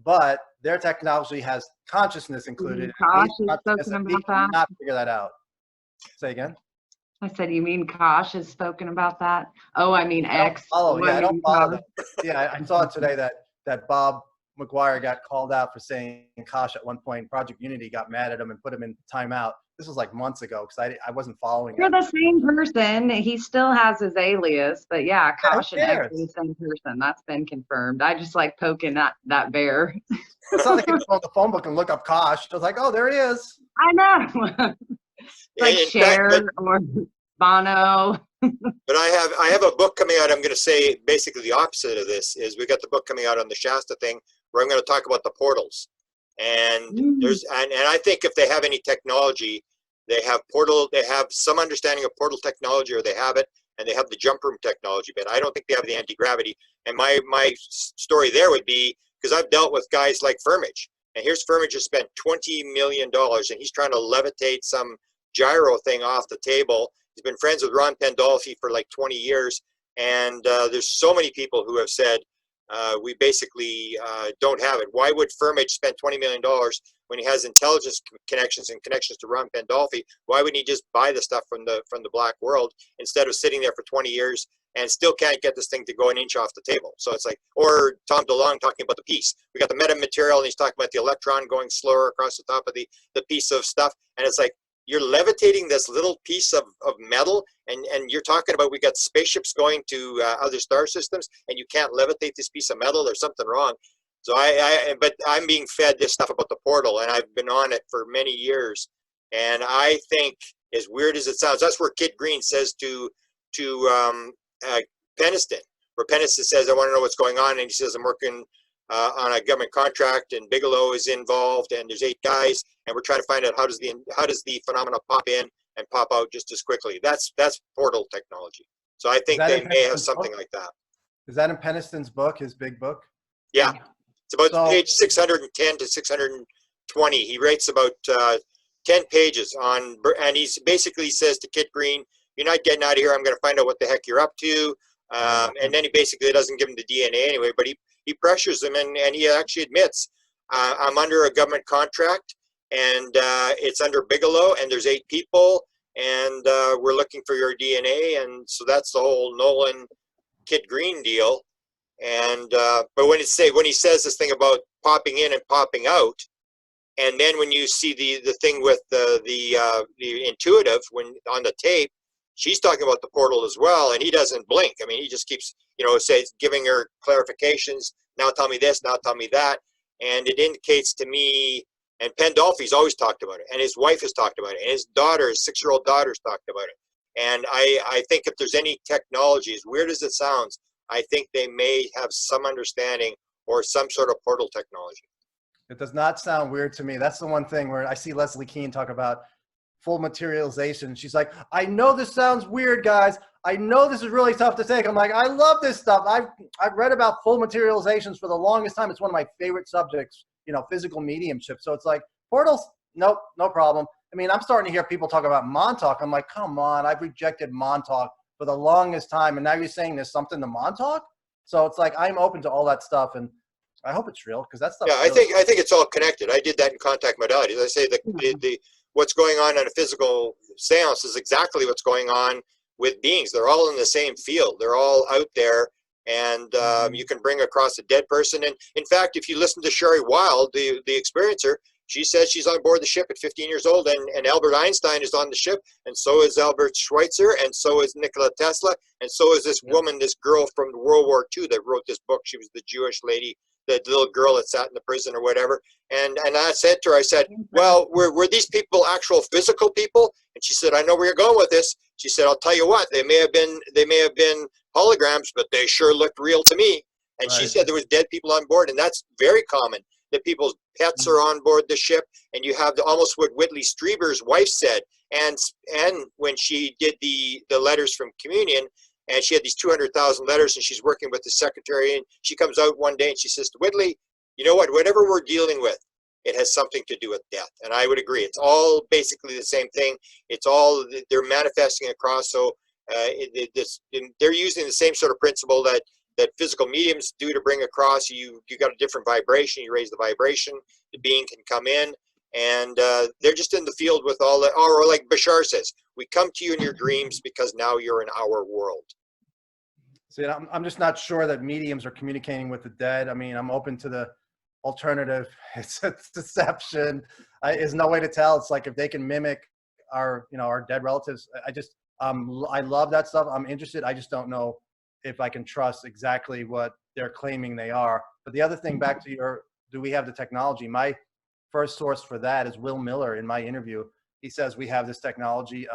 S1: But their technology has consciousness included.
S3: Kosh has spoken about that.
S1: Not figure that out. Say again?
S3: I said, you mean Kosh has spoken about that? Oh, I mean X.
S1: I don't follow that. Yeah, I saw it today that Bob McGuire got called out for saying Kosh at one point. Project Unity got mad at him and put him in timeout. This was like months ago because I wasn't following.
S3: You're the same person. He still has his alias, but yeah, Kosh and X are the same person. That's been confirmed. I just like poking that bear.
S1: It's not like you go on the phone book and look up Kosh. I was like, oh, there he is.
S3: I know. Like Cher or Bono.
S2: But I have a book coming out. I'm going to say basically the opposite of this. Is we got the book coming out on the Shasta thing where I'm going to talk about the portals. And and I think if they have any technology, they have some understanding of portal technology, or they have it, and they have the jump room technology, but I don't think they have the anti-gravity. And my story there would be, because I've dealt with guys like Firmage, and here's Firmage has spent $20 million and he's trying to levitate some gyro thing off the table. He's been friends with Ron Pandolfi for like 20 years. And there's so many people who have said, we basically don't have it. Why would Firmage spend $20 million when he has intelligence connections and connections to Ron Pandolfi? Why wouldn't he just buy the stuff from the black world instead of sitting there for 20 years and still can't get this thing to go an inch off the table? So it's like, or Tom DeLonge talking about the piece. We got the metamaterial, and he's talking about the electron going slower across the top of the piece of stuff. And it's like, you're levitating this little piece of metal, and you're talking about we got spaceships going to other star systems, and you can't levitate this piece of metal. There's something wrong. So but I'm being fed this stuff about the portal, and I've been on it for many years. And I think, as weird as it sounds, that's where Kid Green says to Peniston, where Peniston says, I want to know what's going on. And he says, I'm working on a government contract, and Bigelow is involved, and there's 8 guys, and we're trying to find out how does the phenomena pop in and pop out just as quickly. That's portal technology. So I think they may have something like that.
S1: Is that in Peniston's book, his big book?
S2: Yeah, it's about page 610 to 620. He writes about 10 pages on, and he basically says to Kit Green, "You're not getting out of here. I'm going to find out what the heck you're up to." And then he basically doesn't give him the DNA anyway, but he pressures him, and he actually admits, "I'm under a government contract, and it's under Bigelow, and there's 8 people, and we're looking for your DNA." And so that's the whole Nolan Kit Green deal. And but when he says this thing about popping in and popping out, and then when you see the thing with the intuitive when on the tape, she's talking about the portal as well, and he doesn't blink. I mean, he just keeps, says, giving her clarifications. Now tell me this, now tell me that. And it indicates to me, and Pandolfi's always talked about it, and his wife has talked about it, and his daughter, his 6-year-old daughter's talked about it. And I think if there's any technology, as weird as it sounds, I think they may have some understanding or some sort of portal technology.
S1: It does not sound weird to me. That's the one thing where I see Leslie Keane talk about full materialization. She's like, "I know this sounds weird, guys. I know this is really tough to take." I'm like, I love this stuff. I've read about full materializations for the longest time. It's one of my favorite subjects, physical mediumship. So it's like, portals, nope, no problem. I mean, I'm starting to hear people talk about Montauk. I'm like, come on, I've rejected Montauk for the longest time, and now you're saying there's something to Montauk? So it's like, I'm open to all that stuff, and I hope it's real, because that stuff.
S2: Yeah, I think it's all connected. I did that in Contact Modalities. I say the what's going on in a physical seance is exactly what's going on with beings. They're all in the same field. They're all out there, and you can bring across a dead person. And in fact, if you listen to Sherry Wild, the experiencer, she says she's on board the ship at 15 years old, and Albert Einstein is on the ship, and so is Albert Schweitzer, and so is Nikola Tesla, and so is this woman, this girl from World War II that wrote this book. She was the Jewish lady, the little girl that sat in the prison or whatever. And I said to her, I said, "Well, were these people actual physical people?" And she said, "I know where you're going with this." She said, "I'll tell you what, they may have been holograms, but they sure looked real to me." And she said there was dead people on board, and that's very common. That people's pets are on board the ship, and you have almost what Whitley Strieber's wife said. And when she did the letters from communion, and she had these 200,000 letters, and she's working with the secretary, and she comes out one day and she says to Whitley, "You know what, whatever we're dealing with, it has something to do with death." And I would agree. It's all basically the same thing. It's all, they're manifesting across. So they're using the same sort of principle that physical mediums do to bring across. You got a different vibration, you raise the vibration, the being can come in, and they're just in the field with all that. Or like Bashar says, "We come to you in your dreams because now you're in our world."
S1: See, I'm just not sure that mediums are communicating with the dead. I mean, I'm open to the alternative. It's deception. There's no way to tell. It's like if they can mimic our dead relatives. I love that stuff. I'm interested. I just don't know if I can trust exactly what they're claiming they are. But the other thing, back to do we have the technology? My first source for that is Will Miller. In my interview, he says we have this technology.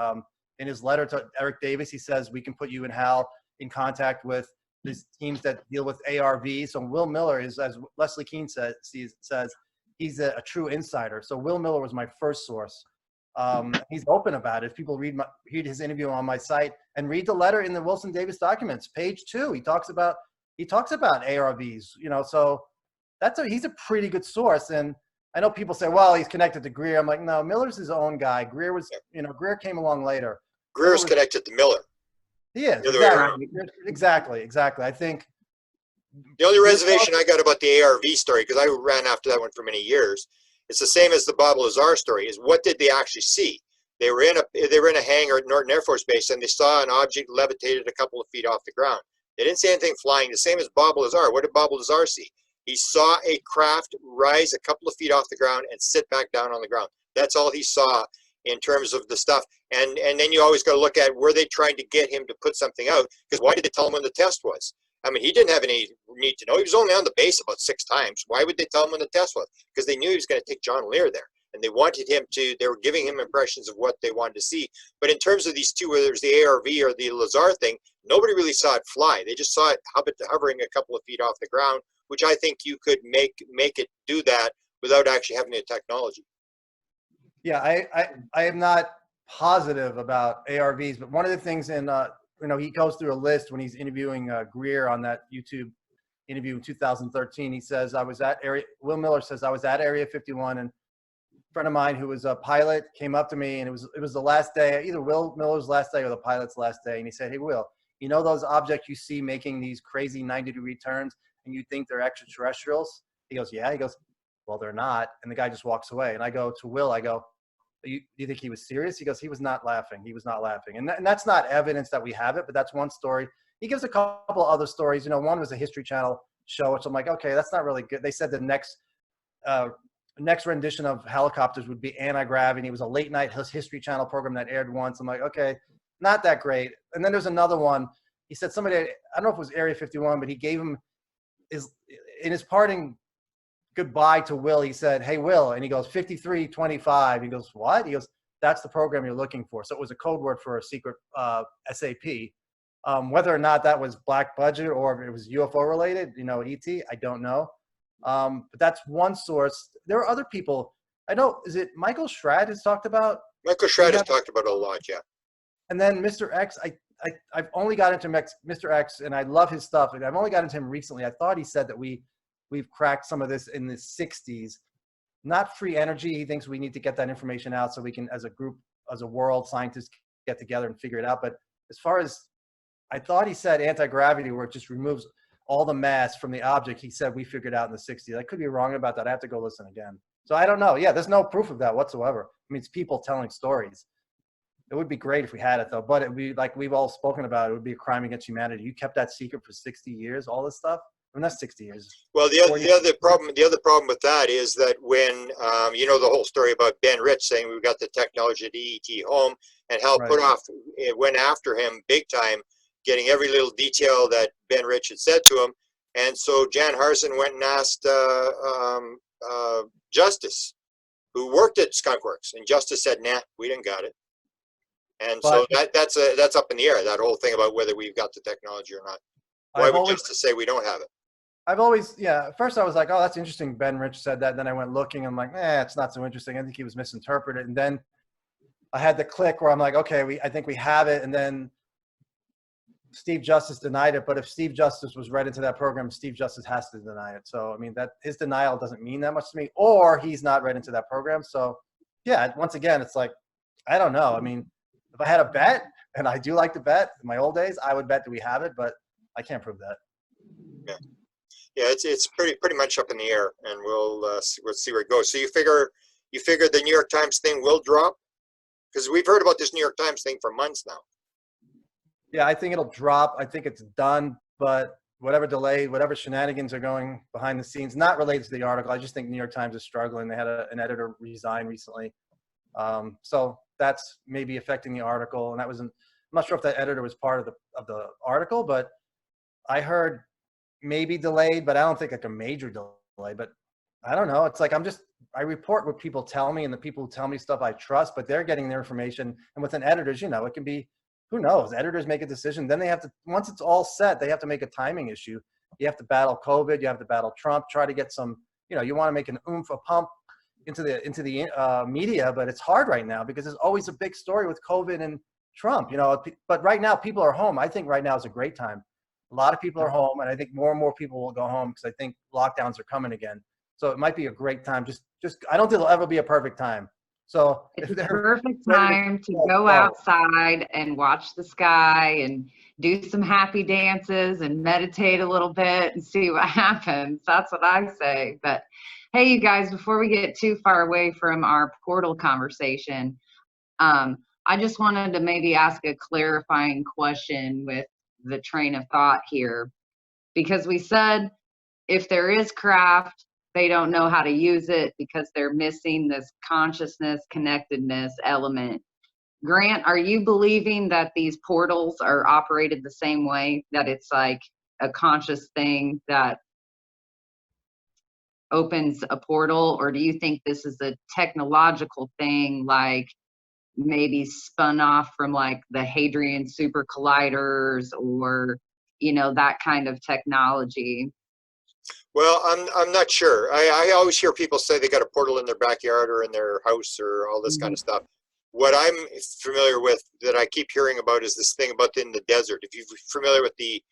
S1: In his letter to Eric Davis, he says we can put you and Hal in contact with these teams that deal with ARV. So Will Miller is, as Leslie Keane says he's a true insider. So Will Miller was my first source. He's open about it. If people read his interview on my site and read the letter in the Wilson Davis documents, page 2, he talks about ARVs. So he's a pretty good source. And I know people say, well, he's connected to Greer. I'm like, no, Miller's his own guy. Greer was, Greer came along later.
S2: Greer's connected to Miller.
S1: He is. Exactly. I think
S2: the only reservation I got about the ARV story, because I ran after that one for many years, it's the same as the Bob Lazar story, is what did they actually see? They were in a hangar at Norton Air Force Base, and they saw an object levitated a couple of feet off the ground. They didn't see anything flying, the same as Bob Lazar. What did Bob Lazar see? He saw a craft rise a couple of feet off the ground and sit back down on the ground. That's all he saw in terms of the stuff. And then you always got to look at, were they trying to get him to put something out? Because why did they tell him when the test was? I mean, he didn't have any need to know. He was only on the base about 6 times. Why would they tell him when the test was? Because they knew he was going to take John Lear there. And they wanted him to, they were giving him impressions of what they wanted to see. But in terms of these two, whether it was the ARV or the Lazar thing, nobody really saw it fly. They just saw it hovering a couple of feet off the ground which I think you could make it do that without actually having the technology.
S1: Yeah, I am not positive about ARVs, but one of the things in he goes through a list when he's interviewing Greer on that YouTube interview in 2013. He says Will Miller says I was at Area 51, and a friend of mine who was a pilot came up to me, and it was the last day, either Will Miller's last day or the pilot's last day, and he said, "Hey Will, you know those objects you see making these crazy 90-degree turns, and you think they're extraterrestrials?" He goes, "Yeah." He goes, "Well, they're not." And the guy just walks away. And I go to Will, I go, do you think he was serious? He goes, he was not laughing. He was not laughing. And that's not evidence that we have it, but that's one story. He gives a couple other stories. One was a History Channel show, which I'm like, okay, that's not really good. They said the next rendition of helicopters would be anti-gravity. It was a late night History Channel program that aired once. I'm like, okay, not that great. And then there's another one. He said somebody, I don't know if it was Area 51, but he gave him in his parting goodbye to Will, he said, "Hey Will," and he goes, 5325. He goes, "What?" He goes, "That's the program you're looking for." So it was a code word for a secret SAP. Whether or not that was black budget or if it was UFO related, ET, I don't know. But that's one source. There are other people. I know, is it Michael Schrad has talked about?
S2: Michael Schrad has talked about it a lot, yeah.
S1: And then Mr. X, I've only got into Mr. X, and I love his stuff. And I've only got into him recently. I thought he said that we've cracked some of this in the 60s. Not free energy. He thinks we need to get that information out so we can, as a group, as a world, scientists get together and figure it out. But as far as, I thought he said anti-gravity, where it just removes all the mass from the object. He said we figured out in the 60s. I could be wrong about that. I have to go listen again. So I don't know. Yeah, there's no proof of that whatsoever. I mean, it's people telling stories. It would be great if we had it, though. But it would be, like we've all spoken about, it would be a crime against humanity. You kept that secret for 60 years, all this stuff. I mean, that's 60 years.
S2: Well, the other problem with that is that when the whole story about Ben Rich saying we've got the technology to ET home, and Hal Puthoff went after him big time, getting every little detail that Ben Rich had said to him, and so Jan Harrison went and asked Justice, who worked at Skunkworks, and Justice said, "Nah, we didn't got it." And so that's up in the air. That whole thing about whether we've got the technology or not. Why would Justice say we don't have it?
S1: I've always, at first I was like, oh, that's interesting. Ben Rich said that. Then I went looking. I'm like, it's not so interesting. I think he was misinterpreted. And then I had the click where I'm like, okay, I think we have it. And then Steve Justice denied it. But if Steve Justice was read into that program, Steve Justice has to deny it. So, I mean, that his denial doesn't mean that much to me, or he's not read into that program. So, yeah, once again, it's like, I don't know. I mean, if I had a bet, and I do like to bet in my old days, I would bet that we have it, but I can't prove that.
S2: Yeah, it's pretty much up in the air, and we'll see where it goes. So you figure the New York Times thing will drop, because we've heard about this New York Times thing for months now.
S1: Yeah, I think it'll drop. I think it's done, but whatever delay, whatever shenanigans are going behind the scenes, not related to the article. I just think New York Times is struggling. They had an editor resign recently, so that's maybe affecting the article. And that was, I'm not sure if that editor was part of the article, but I heard maybe delayed, but I don't think like a major delay. But I don't know. It's like I report what people tell me, and the people who tell me stuff I trust, but they're getting their information. And with an editors, it can be, who knows? Editors make a decision. Then they have to, once it's all set, they have to make a timing issue. You have to battle COVID. You have to battle Trump. Try to get some, you want to make an oomph, a pump into the media, but it's hard right now because there's always a big story with COVID and Trump. But right now people are home. I think right now is a great time. A lot of people are home, and I think more and more people will go home because I think lockdowns are coming again. So it might be a great time. Just I don't think there'll ever be a perfect time. So
S3: it's a perfect time to go outside and watch the sky and do some happy dances and meditate a little bit and see what happens. That's what I say. But hey, you guys, before we get too far away from our portal conversation, I just wanted to maybe ask a clarifying question with the train of thought here, because we said if there is craft, they don't know how to use it because they're missing this consciousness connectedness element. Grant, are you believing that these portals are operated the same way, that it's like a conscious thing that opens a portal, or do you think this is a technological thing, like maybe spun off from like the Hadrian super colliders or that kind of technology?
S2: Well, I'm not sure. I always hear people say they got a portal in their backyard or in their house or all this kind of stuff. What I'm familiar with that I keep hearing about is this thing about in the desert. If you're familiar with the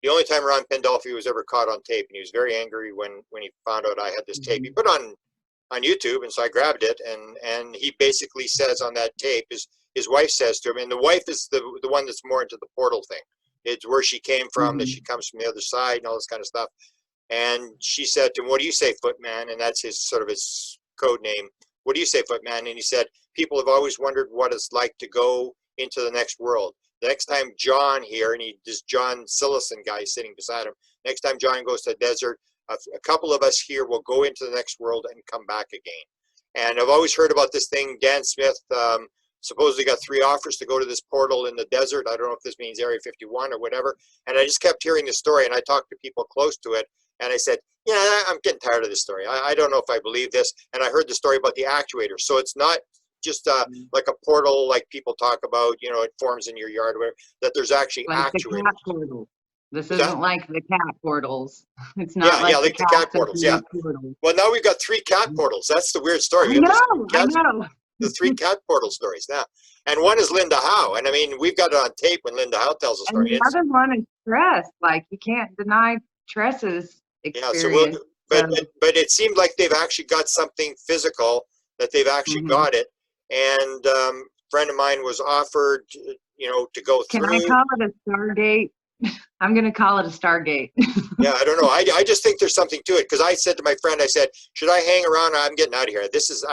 S2: only time Ron Pandolfi was ever caught on tape, and he was very angry when he found out I had this tape. He put on YouTube, and so I grabbed it, and he basically says on that tape, his wife says to him, and the wife is the one that's more into the portal thing. It's where she came from, that she comes from the other side and all this kind of stuff. And she said to him, "What do you say, Footman?" And that's his sort of his code name. "What do you say, Footman?" And he said, "People have always wondered what it's like to go into the next world. The next time John here," and this John Sillison guy sitting beside him, "next time John goes to the desert, a couple of us here will go into the next world and come back again." And I've always heard about this thing. Dan Smith supposedly got 3 offers to go to this portal in the desert. I don't know if this means Area 51 or whatever. And I just kept hearing the story, and I talked to people close to it. And I said, yeah, I'm getting tired of this story. I don't know if I believe this. And I heard the story about the actuator. So it's not just like a portal like people talk about, you know, it forms in your yard, where that there's actually
S3: Like
S2: actuators.
S3: the cat portal. This
S2: What's
S3: isn't
S2: that?
S3: like the cat portals. It's not like
S2: the cat portals. Yeah.
S3: portals.
S2: Well, now we've got 3 cat portals. That's the weird story.
S3: I
S2: We have
S3: know, I know.
S2: the 3 cat portal stories now. And one is Linda Howe. And I mean, we've got it on tape when Linda Howe tells a
S3: And
S2: story.
S3: the other one is Tress. Like, you can't deny Tress's experience.
S2: Yeah, so but it seemed like they've actually got something physical, that they've actually got it. And a friend of mine was offered, you know, to go through.
S3: Can I call it a Stargate? I'm going to call it a Stargate.
S2: Yeah, I don't know. I just think there's something to it, because I said to my friend, I said, should I hang around? I'm getting out of here. This is,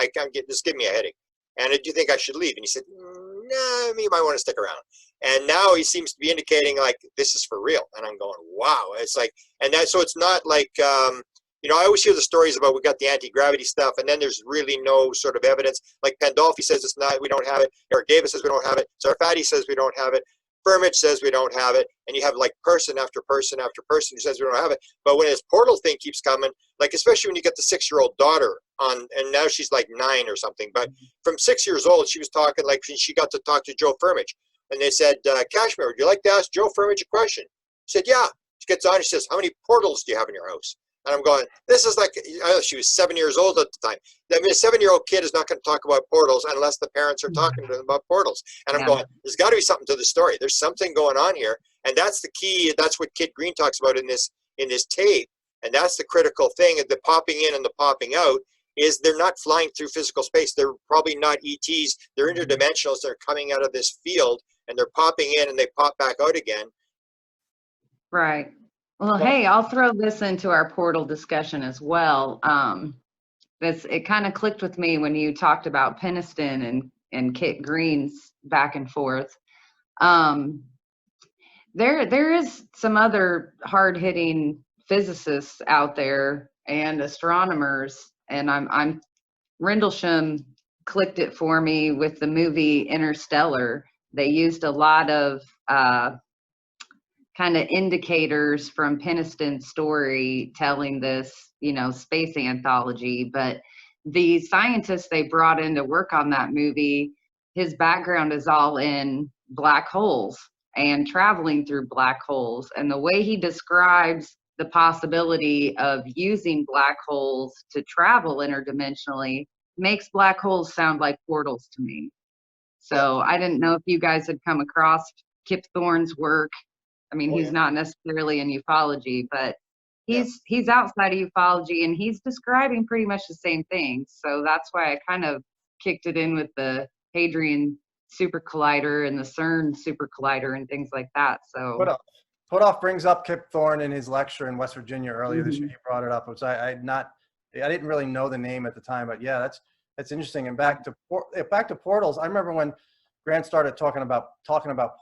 S2: this give me a headache. And do you think I should leave? And he said, no, you might want to stick around. And now he seems to be indicating like, this is for real. And I'm going, wow. It's like, and that, so it's not like, you know, I always hear the stories about we got the anti-gravity stuff, and then there's really no sort of evidence. Like Pandolfi says it's not, we don't have it. Eric Davis says we don't have it. Sarfati says we don't have it. Firmich says we don't have it. And you have like person after person after person who says we don't have it. But when this portal thing keeps coming, like especially when you get the 6-year-old daughter on, and now she's like 9 or something. But from 6 years old, she was talking like she got to talk to Joe Firmich. And they said, Kashmir, would you like to ask Joe Firmich a question? She said, yeah. She gets on, she says, how many portals do you have in your house? And I'm going, this is like, she was 7 years old at the time. I mean, a 7-year-old kid is not going to talk about portals unless the parents are talking to them about portals. And I'm going, there's got to be something to the story. There's something going on here. And that's the key. That's what Kid Green talks about in this tape. And that's the critical thing. The popping in and the popping out is they're not flying through physical space. They're probably not ETs. They're interdimensionals. They're coming out of this field, and they're popping in and they pop back out again.
S3: Right. Well, hey, I'll throw this into our portal discussion as well. It kind of clicked with me when you talked about Peniston and Kit Green's back and forth. There is some other hard-hitting physicists out there and astronomers, and I'm Rendlesham clicked it for me with the movie Interstellar. They used a lot of kind of indicators from Peniston's story telling this, you know, space anthology. But the scientists they brought in to work on that movie, his background is all in black holes and traveling through black holes. And the way he describes the possibility of using black holes to travel interdimensionally makes black holes sound like portals to me. So I didn't know if you guys had come across Kip Thorne's work. I mean, he's not necessarily in ufology, but he's outside of ufology, and he's describing pretty much the same thing. So that's why I kind of kicked it in with the Hadrian Super Collider and the CERN Super Collider and things like that. So
S1: Putoff brings up Kip Thorne in his lecture in West Virginia earlier this year. He brought it up, which I didn't really know the name at the time, but yeah, that's interesting. And back to portals. I remember when Grant started talking about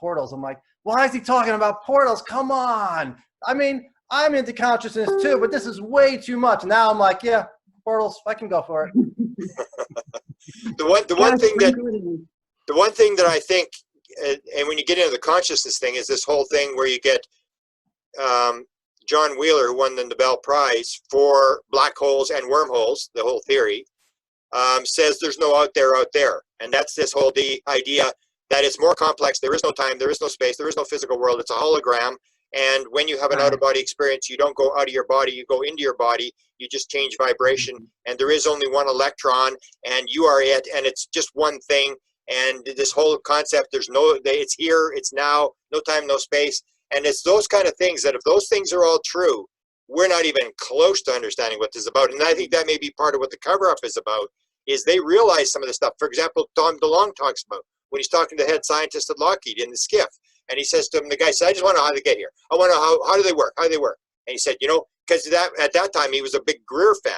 S1: portals. I'm like, why is he talking about portals? Come on. I mean, I'm into consciousness too, but this is way too much. Now I'm like, yeah, portals, I can go for it.
S2: The one thing that I think, and when you get into the consciousness thing, is this whole thing where you get John Wheeler, who won the Nobel Prize for black holes and wormholes, the whole theory, says there's no out there. And that's this whole idea that it's more complex. There is no time, there is no space, there is no physical world. It's a hologram. And when you have an
S3: Right.
S2: out-of-body experience, you don't go out of your body, you go into your body, you just change vibration, and there is only one electron, and you are it, and it's just one thing. And this whole concept, there's no, it's here, it's now, no time, no space. And it's those kind of things that if those things are all true, we're not even close to understanding what this is about. And I think that may be part of what the cover-up is about, is they realize some of the stuff. For example, Tom DeLonge talks about when he's talking to the head scientist at Lockheed in the skiff. And he says to him, the guy said, I just want to know how they get here. I want to know how do they work? How do they work? And he said, you know, because at that time, he was a big Greer fan.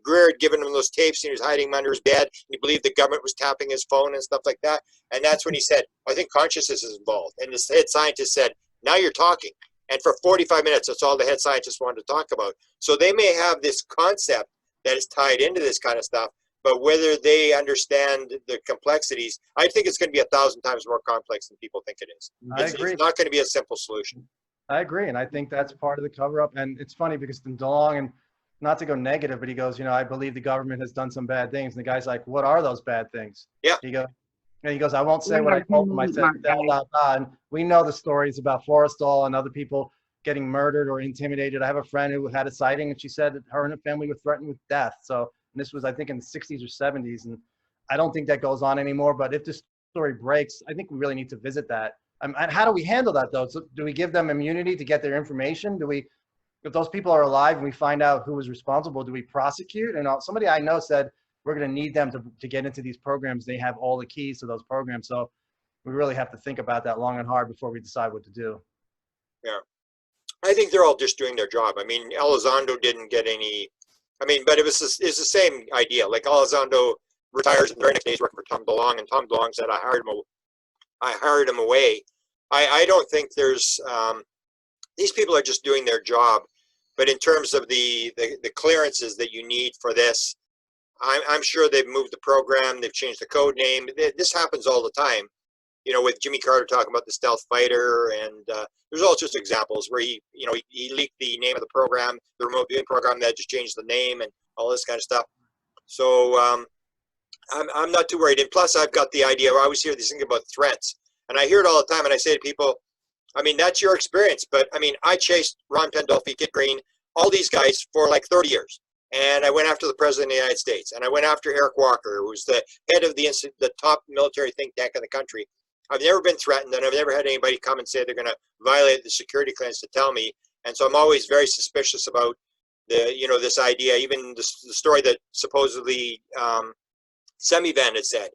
S2: Greer had given him those tapes and he was hiding them under his bed. He believed the government was tapping his phone and stuff like that. And that's when he said, I think consciousness is involved. And the head scientist said, now you're talking. And for 45 minutes, that's all the head scientist wanted to talk about. So they may have this concept that is tied into this kind of stuff, but whether they understand the complexities, I think it's going to be 1,000 times more complex than people think it is.
S1: I agree.
S2: It's not going to be a simple solution.
S1: I agree, and I think that's part of the cover-up. And it's funny because DeLonge, and not to go negative, but he goes, you know, I believe the government has done some bad things. And the guy's like, what are those bad things?
S2: Yeah.
S1: He goes, I won't say what I told him. I said, blah, blah, blah. And we know the stories about Forrestal and other people getting murdered or intimidated. I have a friend who had a sighting, and she said that her and her family were threatened with death. So, and this was, I think, in the 60s or 70s. And I don't think that goes on anymore. But if this story breaks, I think we really need to visit that. And how do we handle that, though? So do we give them immunity to get their information? Do we, if those people are alive and we find out who was responsible, do we prosecute? And somebody I know said, we're going to need them to get into these programs. They have all the keys to those programs. So we really have to think about that long and hard before we decide what to do.
S2: Yeah. I think they're all just doing their job. I mean, Elizondo didn't get any, I mean, but it's the same idea. Like Elizondo retires and the very next day he's working for Tom DeLonge, and Tom DeLonge said, I hired him away. I don't think there's, these people are just doing their job. But in terms of the clearances that you need for this, I'm sure they've moved the program, they've changed the code name. This happens all the time, you know, with Jimmy Carter talking about the stealth fighter, and there's all sorts of examples where he leaked the name of the program, the remote viewing program, that just changed the name and all this kind of stuff. So I'm not too worried. And plus, I've got the idea. I always hear these things about threats, and I hear it all the time. And I say to people, I mean, that's your experience, but I mean, I chased Ron Pandolfi, Kit Green, all these guys for like 30 years. And I went after the President of the United States, and I went after Eric Walker, who's the head of the top military think tank in the country. I've never been threatened, and I've never had anybody come and say they're going to violate the security clearance to tell me. And so I'm always very suspicious about this idea. Even the story that supposedly Semivan had said,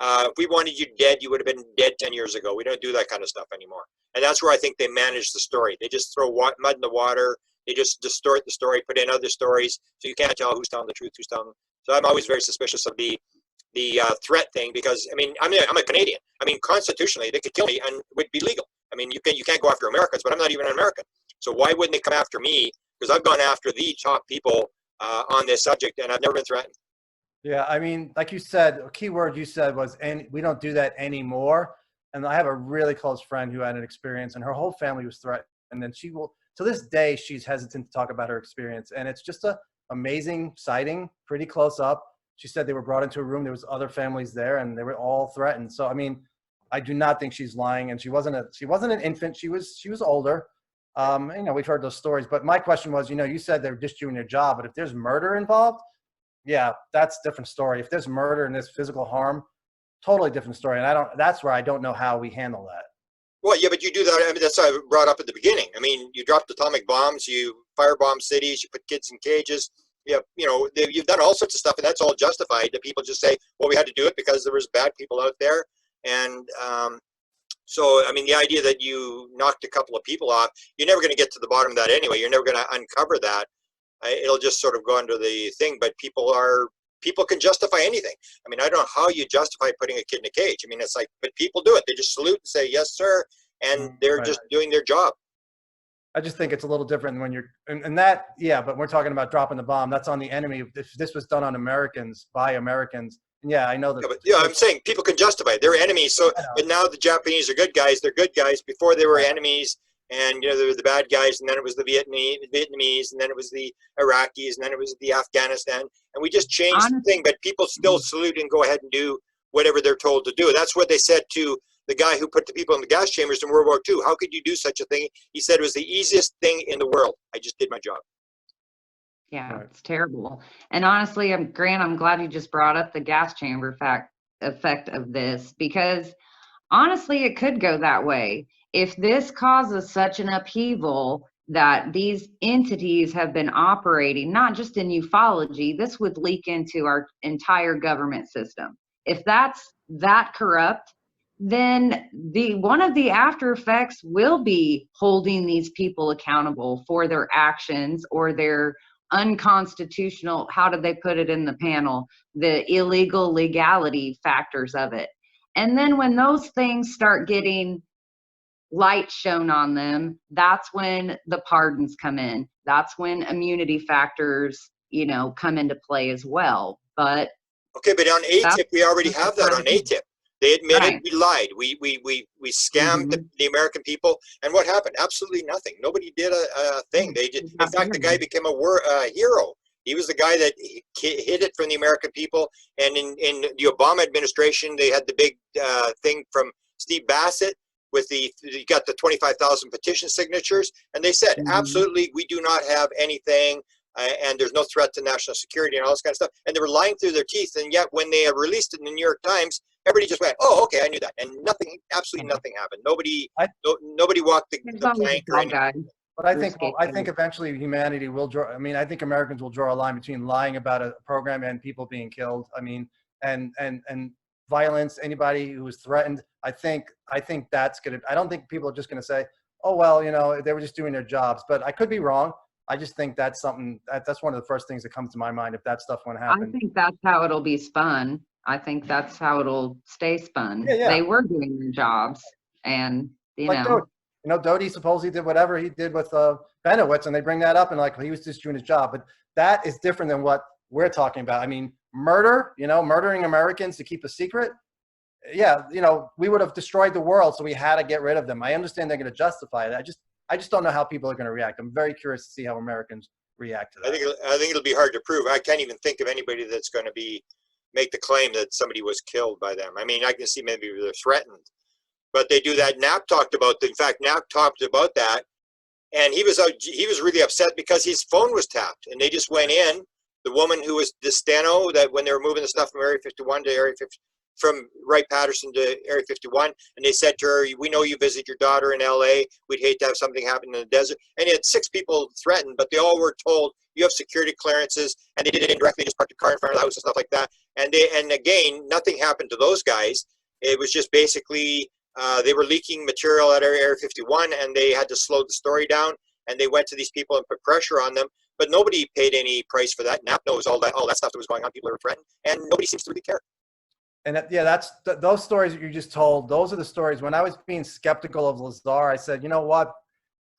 S2: if we wanted you dead, you would have been dead 10 years ago. We don't do that kind of stuff anymore. And that's where I think they manage the story. They just throw mud in the water. They just distort the story, put in other stories, so you can't tell who's telling the truth, who's telling. So I'm always very suspicious of the threat thing, because I mean, I'm a Canadian. I mean, constitutionally, they could kill me and it would be legal. I mean, you can't go after Americans, but I'm not even an American. So why wouldn't they come after me? Because I've gone after the top people on this subject, and I've never been threatened.
S1: Yeah, I mean, like you said, a key word you said was, and we don't do that anymore. And I have a really close friend who had an experience, and her whole family was threatened. And then she will, to this day, she's hesitant to talk about her experience. And it's just a amazing sighting, pretty close up. She said they were brought into a room. There was other families there, and they were all threatened. So, I mean, I do not think she's lying. And she wasn't an infant. She was older. We've heard those stories. But my question was, you said they're just doing their job. But if there's murder involved, yeah, that's a different story. If there's murder and there's physical harm, totally different story. And that's where I don't know how we handle that.
S2: Well, yeah, but you do that. I mean, that's what I brought up at the beginning. I mean, you dropped atomic bombs, you firebomb cities, you put kids in cages. You've done all sorts of stuff, and that's all justified. The people just say, well, we had to do it because there was bad people out there. And so, I mean, the idea that you knocked a couple of people off, you're never going to get to the bottom of that anyway. You're never going to uncover that. It'll just sort of go under the thing. But people can justify anything. I mean, I don't know how you justify putting a kid in a cage. I mean, it's like, but people do it. They just salute and say, yes, sir. And they're just doing their job.
S1: I just think it's a little different when but we're talking about dropping the bomb. That's on the enemy. If this was done on Americans, by Americans, yeah, I know that.
S2: Yeah, I'm saying people can justify it. They're enemies. So, but now the Japanese are good guys. They're good guys. Before they were enemies, and they were the bad guys, and then it was the Vietnamese, and then it was the Iraqis, and then it was the Afghanistan, and we just changed the thing. But people still salute and go ahead and do whatever they're told to do. That's what they said to the guy who put the people in the gas chambers in World War II. How could you do such a thing? He said it was the easiest thing in the world. I just did my job.
S3: Yeah,
S1: Right.
S3: it's terrible. And honestly, Grant, I'm glad you just brought up the gas chamber effect of this, because honestly, it could go that way. If this causes such an upheaval that these entities have been operating, not just in ufology, this would leak into our entire government system. If that's that corrupt, then one of the after effects will be holding these people accountable for their actions or their unconstitutional, how did they put it in the panel, the illegal legality factors of it. And then when those things start getting light shown on them, that's when the pardons come in. That's when immunity factors, come into play as well. But
S2: okay, but on ATIP, we already have that on ATIP. They admitted
S3: right.
S2: we lied. We scammed the American people, and what happened? Absolutely nothing. Nobody did a thing. They did. In fact, the guy became a hero. He was the guy that hid it from the American people. And in the Obama administration, they had the big thing from Steve Bassett with you got the 25,000 petition signatures, and they said absolutely we do not have anything. And there's no threat to national security and all this kind of stuff. And they were lying through their teeth. And yet when they released it in the New York Times, everybody just went, oh, okay, I knew that. And nothing, absolutely nothing happened. Nobody walked the plank or anything.
S1: But I think eventually humanity will draw, I think Americans will draw a line between lying about a program and people being killed. And violence, anybody who was threatened. I think that's going to, I don't think people are just going to say, oh, well, they were just doing their jobs. But I could be wrong. I just think that's something that's one of the first things that comes to my mind if that stuff went happen.
S3: I think that's how it'll be spun. I think that's how it'll stay spun.
S1: Yeah.
S3: They were doing their jobs, and
S1: Doty supposedly did whatever he did with Benowitz, and they bring that up and he was just doing his job. But that is different than what we're talking about. Murder, murdering Americans to keep a secret. Yeah, we would have destroyed the world, so we had to get rid of them. I understand they're going to justify it. I just don't know how people are going to react. I'm very curious to see how Americans react to that.
S2: I think it'll be hard to prove. I can't even think of anybody that's going to make the claim that somebody was killed by them. I can see maybe they're threatened, but they do that. Knapp talked about that, and he was really upset because his phone was tapped, and they just went in. The woman who was the steno, that when they were moving the stuff from Area 51 to Area 50. From Wright-Patterson to Area 51, and they said to her, we know you visit your daughter in LA, we'd hate to have something happen in the desert. And he had 6 people threatened, but they all were told, you have security clearances, and they did it indirectly, just parked a car in front of the house and stuff like that. And again, nothing happened to those guys. It was just basically, they were leaking material at Area 51, and they had to slow the story down, and they went to these people and put pressure on them, but nobody paid any price for that. Knapp knows all that stuff that was going on, people were threatened, and nobody seems to really care.
S1: And those stories that you just told, those are the stories. When I was being skeptical of Lazar, I said, you know what?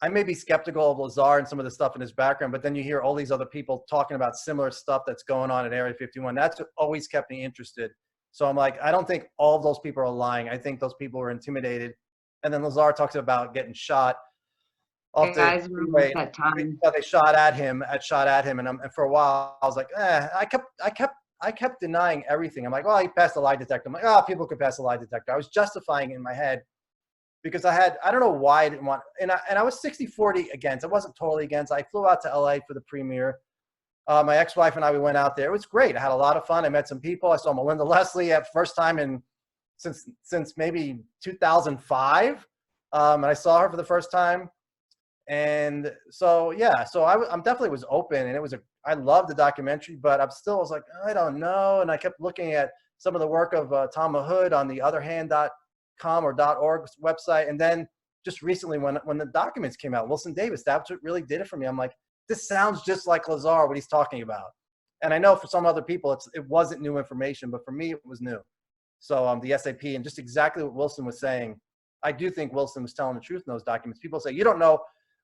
S1: I may be skeptical of Lazar and some of the stuff in his background, but then you hear all these other people talking about similar stuff that's going on at Area 51. That's what always kept me interested. So I'm like, I don't think all of those people are lying. I think those people were intimidated. And then Lazar talks about getting shot.
S3: Guys, that time.
S1: They shot at him, and for a while I was like, I kept denying everything. I'm like, well, he passed the lie detector. I'm like, oh, people could pass the lie detector. I was justifying it in my head because I don't know why I didn't want, and I was 60-40 against. I wasn't totally against. I flew out to LA for the premiere. My ex-wife and I, we went out there. It was great. I had a lot of fun. I met some people. I saw Melinda Leslie at first time since maybe 2005. And I saw her for the first time. And so, yeah, I'm definitely was open, and I loved the documentary, but I was like, I don't know. And I kept looking at some of the work of Tom Hood on the otherhand.com or .org website. And then just recently when the documents came out, Wilson Davis, that's what really did it for me. I'm like, this sounds just like Lazar, what he's talking about. And I know for some other people, it wasn't new information, but for me, it was new. So the SAP and just exactly what Wilson was saying, I do think Wilson was telling the truth in those documents. People say, you don't know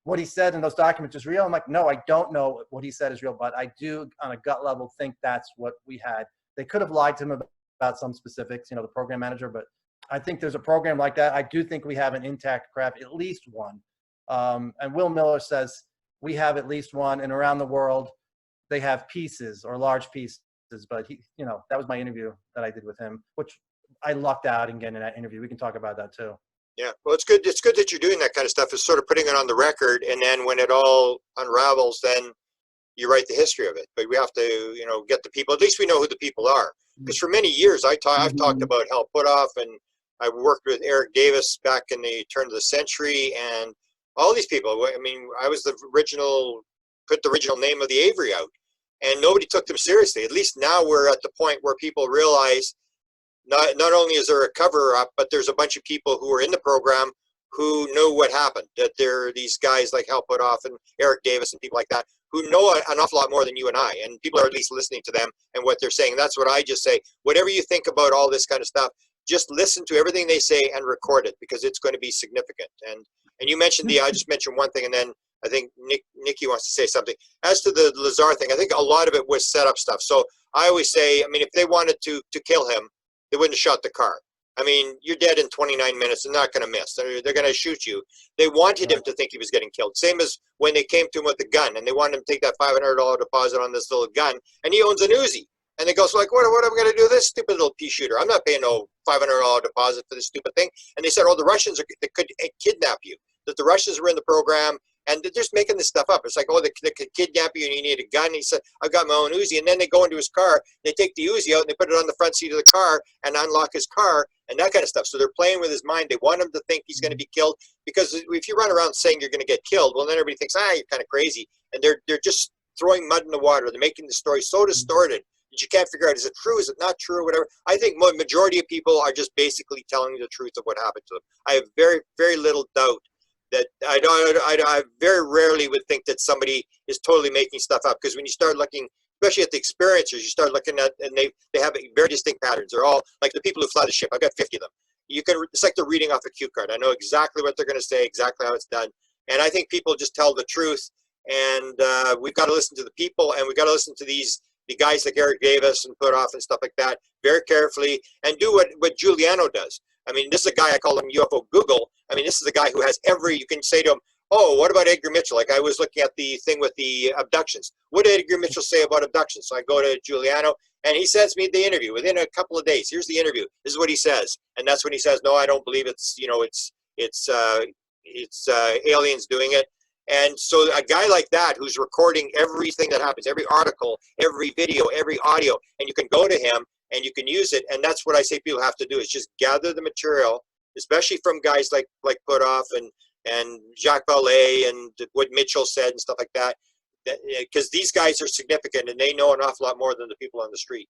S1: what he said in those documents is real. I'm like, no, I don't know what he said is real, but I do on a gut level think that's what we had. They could have lied to him about some specifics, the program manager, but I think there's a program like that. I do think we have an intact craft, at least one. And Will Miller says we have at least one, and around the world they have pieces or large pieces, but that was my interview that I did with him, which I lucked out in getting that interview. We can talk about that too.
S2: Yeah, well, it's good. It's good that you're doing that kind of stuff. Is sort of putting it on the record, and then when it all unravels, then you write the history of it. But we have to, you know, get the people. At least we know who the people are. Because for many years, I've talked about Hal Puthoff, and I worked with Eric Davis back in the turn of the century, and all these people. I mean, I was the original, put the original name of the Avery out, and nobody took them seriously. At least now we're at the point where people realize not only is there a cover up, but there's a bunch of people who are in the program who know what happened. That there are these guys like Hal Puthoff and Eric Davis and people like that who know an awful lot more than you and I, and people are at least listening to them and what they're saying. That's what I just say. Whatever you think about all this kind of stuff, just listen to everything they say and record it, because it's going to be significant. And you mentioned I just mentioned one thing, and then I think Nikki wants to say something. As to the Lazar thing, I think a lot of it was set up stuff. So I always say, I mean, if they wanted to kill him, they wouldn't have shot the car. I mean, you're dead in 29 minutes. They're not going to miss. They're going to shoot you. They wanted him to think he was getting killed. Same as when they came to him with the gun, and they wanted him to take that $500 deposit on this little gun, and he owns an Uzi. And they go, so like, what am I going to do with this stupid little pea shooter? I'm not paying no $500 deposit for this stupid thing. And they said, oh, the Russians they could kidnap you. That the Russians were in the program, and they're just making this stuff up. It's like, oh, they could kidnap you, and you need a gun. And he said, I've got my own Uzi. And then they go into his car, they take the Uzi out, and they put it on the front seat of the car and unlock his car and that kind of stuff. So they're playing with his mind. They want him to think he's going to be killed, because if you run around saying you're going to get killed, well, then everybody thinks, you're kind of crazy. And they're just throwing mud in the water. They're making the story so distorted that you can't figure out, is it true, is it not true, or whatever. I think majority of people are just basically telling you the truth of what happened to them. I have very, very little doubt that I very rarely would think that somebody is totally making stuff up, because when you start looking, especially at the experiencers, you start looking at, and they have very distinct patterns. They're all like the people who fly the ship. I've got 50 of them. It's like they're reading off a cue card. I know exactly what they're going to say, exactly how it's done. And I think people just tell the truth, and we've got to listen to the people, and we've got to listen to the guys like Eric Davis and Puthoff and stuff like that very carefully, and do what Giuliano does. I mean, this is a guy, I call him UFO Google. I mean, this is a guy who has you can say to him, oh, what about Edgar Mitchell? Like I was looking at the thing with the abductions. What did Edgar Mitchell say about abductions? So I go to Giuliano, and he sends me the interview within a couple of days. Here's the interview. This is what he says. And that's when he says, no, I don't believe it's aliens doing it. And so a guy like that, who's recording everything that happens, every article, every video, every audio, and you can go to him and you can use it. And that's what I say people have to do, is just gather the material, especially from guys like Puthoff and Jacques Vallée and what Mitchell said and stuff like that, because these guys are significant and they know an awful lot more than the people on the street.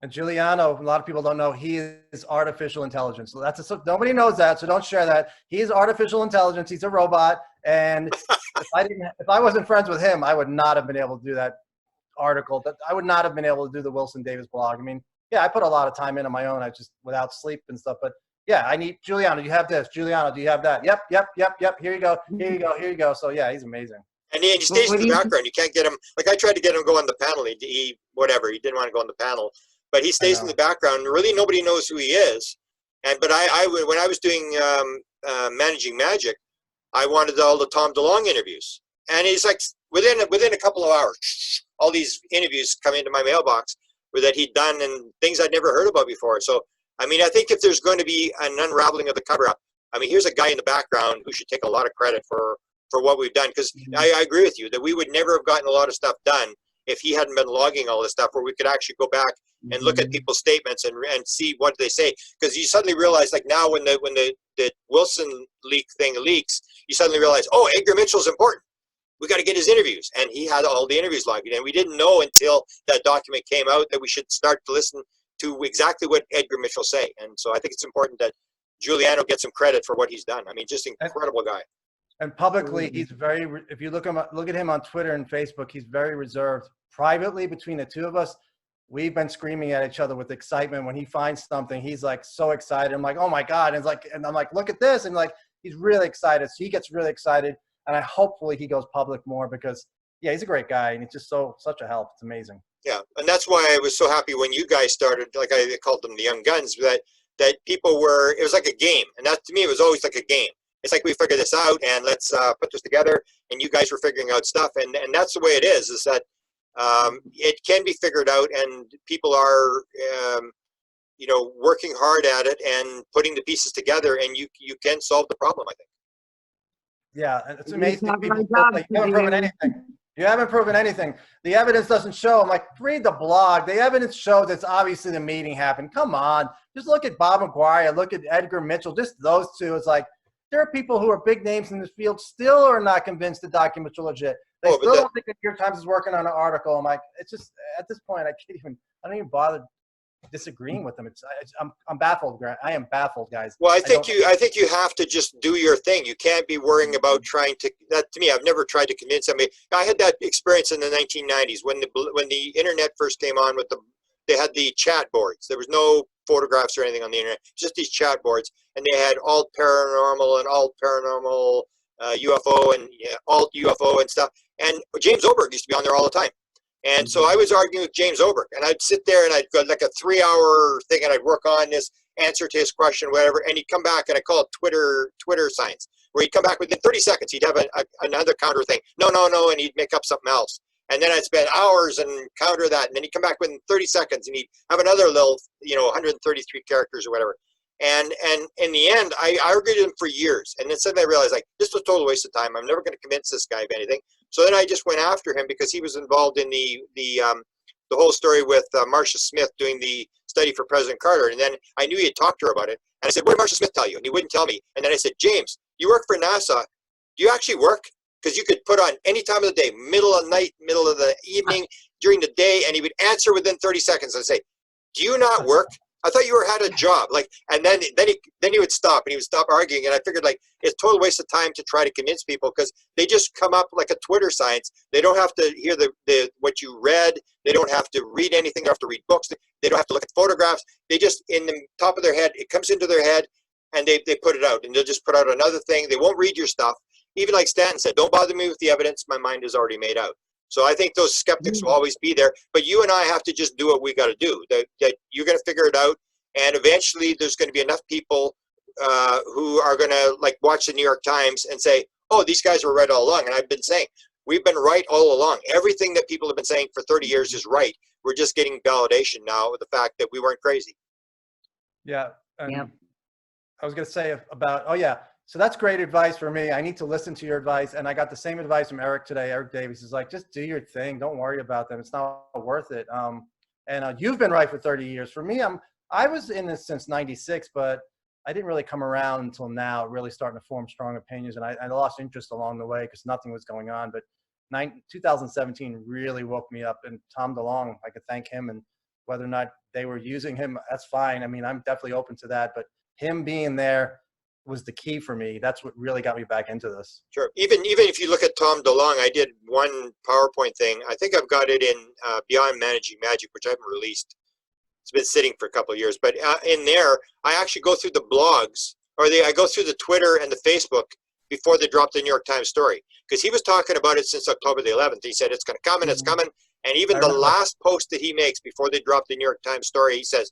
S1: And Giuliano, a lot of people don't know, he is artificial intelligence. So nobody knows that, so don't share that. He's artificial intelligence. He's a robot. And if I wasn't friends with him, I would not have been able to do that article. I would not have been able to do the Wilson Davis blog. I mean, yeah, I put a lot of time in on my own. I just without sleep and stuff. But yeah, I need Giuliano. Do you have this? Giuliano, do you have that? Yep. Here you go. So yeah, he's amazing. And he
S2: stays in the background. You can't get him. Like I tried to get him to go on the panel. He didn't want to go on the panel. But he stays in the background. Really, nobody knows who he is. But when I was doing Managing Magic, I wanted all the Tom DeLonge interviews, and he's like within a couple of hours, all these interviews come into my mailbox that he'd done and things I'd never heard about before. So I mean, I think if there's going to be an unraveling of the cover-up, I mean, here's a guy in the background who should take a lot of credit for what we've done, because I agree with you that we would never have gotten a lot of stuff done if he hadn't been logging all this stuff, where we could actually go back and look at people's statements and see what they say. Because you suddenly realize, like now when the Wilson leak thing leaks, you suddenly realize, oh, Edgar Mitchell's important. We got to get his interviews. And he had all the interviews logged. And we didn't know until that document came out that we should start to listen to exactly what Edgar Mitchell say. And so I think it's important that Giuliano gets some credit for what he's done. I mean, just incredible guy.
S1: And publicly, he's very, if you look at him on Twitter and Facebook, he's very reserved. Privately, between the two of us, we've been screaming at each other with excitement. When he finds something, he's like so excited. I'm like, oh my God. And I'm like, look at this. And like, he's really excited. So he gets really excited. And hopefully he goes public more, because yeah, he's a great guy. And he's just such a help. It's amazing.
S2: Yeah. And that's why I was so happy when you guys started, like I called them the Young Guns, that people were, it was like a game. And that to me, it was always like a game. It's like, we figured this out and let's put this together, and you guys were figuring out stuff. And that's the way it is that it can be figured out, and people are you know, working hard at it and putting the pieces together, and you can solve the problem, I think.
S1: Yeah, and it's
S3: We
S1: amazing.
S3: have
S1: People
S3: our
S1: like,
S3: jobs
S1: you haven't
S3: to
S1: proven
S3: do.
S1: anything. You haven't proven anything. The evidence doesn't show. I'm like, read the blog. The evidence shows it's obviously the meeting happened. Come on. Just look at Bob McGuire. Look at Edgar Mitchell. Just those two. It's like, there are people who are big names in this field still are not convinced the documents are legit. They
S2: Oh, but
S1: still don't think the New York Times is working on an article. I'm like, it's just, at this point, I don't even bother disagreeing with them. I'm baffled, Grant. I am baffled, guys.
S2: Well, I think you have to just do your thing. You can't be worrying about trying to. That to me, I've never tried to convince somebody. I had that experience in the 1990s when the internet first came on. They had the chat boards. There was no photographs or anything on the internet. Just these chat boards, and they had alt paranormal and alt paranormal UFO and alt UFO and stuff. And James Oberg used to be on there all the time. And so I was arguing with James Oberg, and I'd sit there and I'd go like a 3-hour thing, and I'd work on this answer to his question, whatever. And he'd come back, and I call it Twitter science, where he'd come back within 30 seconds. He'd have another counter thing. No, and he'd make up something else. And then I'd spend hours and counter that, and then he'd come back within 30 seconds, and he'd have another little, 133 characters or whatever. And in the end, I argued with him for years, and then suddenly I realized, like, this was a total waste of time. I'm never going to convince this guy of anything. So then I just went after him because he was involved in the whole story with Marcia Smith doing the study for President Carter. And then I knew he had talked to her about it. And I said, what did Marcia Smith tell you? And he wouldn't tell me. And then I said, James, you work for NASA. Do you actually work? Because you could put on any time of the day, middle of the night, middle of the evening, during the day, and he would answer within 30 seconds. I'd say, do you not work? I thought you had a job. Like, and then he would stop, and he would stop arguing. And I figured, like, it's a total waste of time to try to convince people because they just come up like a Twitter science. They don't have to hear the what you read. They don't have to read anything. They don't have to read books. They don't have to look at photographs. They just, in the top of their head, it comes into their head, and they put it out. And they'll just put out another thing. They won't read your stuff. Even like Stanton said, don't bother me with the evidence. My mind is already made out. So I think those skeptics will always be there. But you and I have to just do what we got to do. That you're going to figure it out. And eventually there's going to be enough people who are going to like watch the New York Times and say, oh, these guys were right all along. And I've been saying, we've been right all along. Everything that people have been saying for 30 years is right. We're just getting validation now with the fact that we weren't crazy.
S1: Yeah. And I was going to say about, oh yeah. So that's great advice for me. I need to listen to your advice. And I got the same advice from Eric today. Eric Davies is like, just do your thing. Don't worry about them. It's not worth it. And you've been right for 30 years. For me, I was in this since 96, but I didn't really come around until now, really starting to form strong opinions. And I lost interest along the way because nothing was going on. But 2017 really woke me up. And Tom DeLonge, I could thank him. And whether or not they were using him, that's fine. I mean, I'm definitely open to that. But him being there was the key for me. That's what really got me back into this.
S2: Sure. Even if you look at Tom DeLonge, I did one PowerPoint thing. I think I've got it in Beyond Managing Magic, which I haven't released. It's been sitting for a couple of years. But in there, I actually go through the blogs, or I go through the Twitter and the Facebook before they drop the New York Times story. Because he was talking about it since October the 11th. He said, it's going to come and it's coming. And even the last post that he makes before they drop the New York Times story, he says,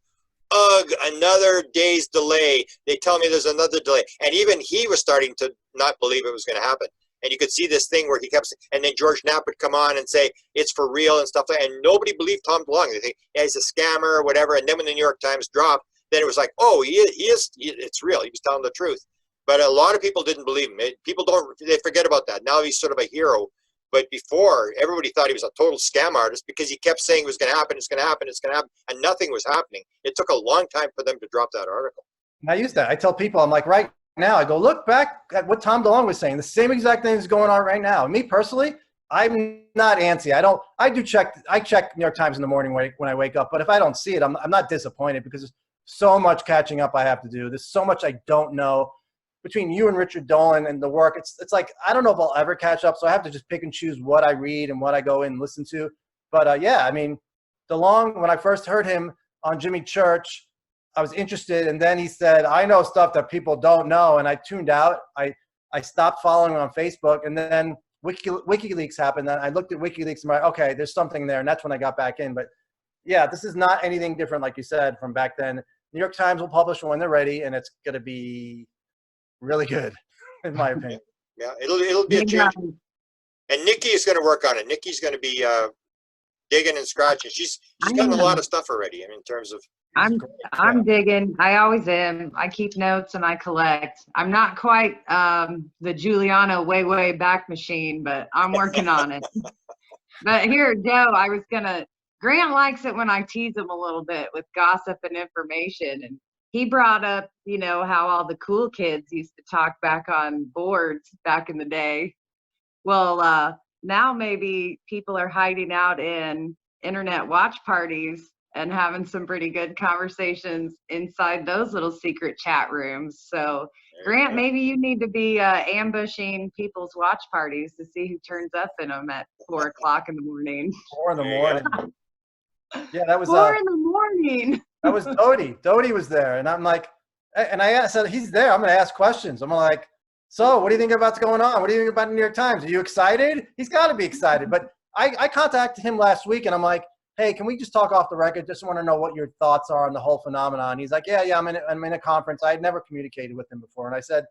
S2: ugh, another day's delay. They tell me there's another delay. And even he was starting to not believe it was going to happen. And you could see this thing where he kept, and then George Knapp would come on and say, it's for real and stuff like that. And nobody believed Tom DeLonge. They think, yeah, he's a scammer or whatever. And then when the New York Times dropped, then it was like, oh, it's real. He was telling the truth. But a lot of people didn't believe him. They forget about that. Now he's sort of a hero. But before, everybody thought he was a total scam artist because he kept saying it was going to happen, it's going to happen, it's going to happen, and nothing was happening. It took a long time for them to drop that article.
S1: I use that. I tell people, I'm like, right now, I go, look back at what Tom DeLonge was saying. The same exact thing is going on right now. Me personally, I'm not antsy. I check New York Times in the morning when I wake up, but if I don't see it, I'm not disappointed because there's so much catching up I have to do. There's so much I don't know. Between you and Richard Dolan and the work, it's like, I don't know if I'll ever catch up, so I have to just pick and choose what I read and what I go in and listen to. But yeah, I mean, DeLonge, when I first heard him on Jimmy Church, I was interested, and then he said, I know stuff that people don't know, and I tuned out. I stopped following him on Facebook, and then WikiLeaks happened, and I looked at WikiLeaks and I'm like, okay, there's something there, and that's when I got back in. But yeah, this is not anything different, like you said, from back then. New York Times will publish when they're ready, and it's going to be really good, in my opinion.
S2: Yeah, it'll be a change. And Nikki is going to work on it. Nikki's going to be digging and scratching. She's done a lot of stuff already. I mean, in terms of
S3: I'm
S1: great.
S3: I'm digging. I always am. I keep notes and I collect. I'm not quite the Giuliano way back machine, but I'm working on it. But here, Joe, Grant likes it when I tease him a little bit with gossip and information. And he brought up, how all the cool kids used to talk back on boards back in the day. Well, now maybe people are hiding out in internet watch parties and having some pretty good conversations inside those little secret chat rooms. So, Grant, maybe you need to be ambushing people's watch parties to see who turns up in them at 4 o'clock in the morning.
S1: 4 in the morning. Yeah, that was
S3: 4 in the morning.
S1: That was Doty. Doty was there, and I'm like, and I said, he's there. I'm going to ask questions. I'm like, so what do you think about what's going on? What do you think about the New York Times? Are you excited? He's got to be excited. But I contacted him last week, and I'm like, hey, can we just talk off the record? Just want to know what your thoughts are on the whole phenomenon. He's like, yeah, I'm in a conference. I had never communicated with him before. And I said,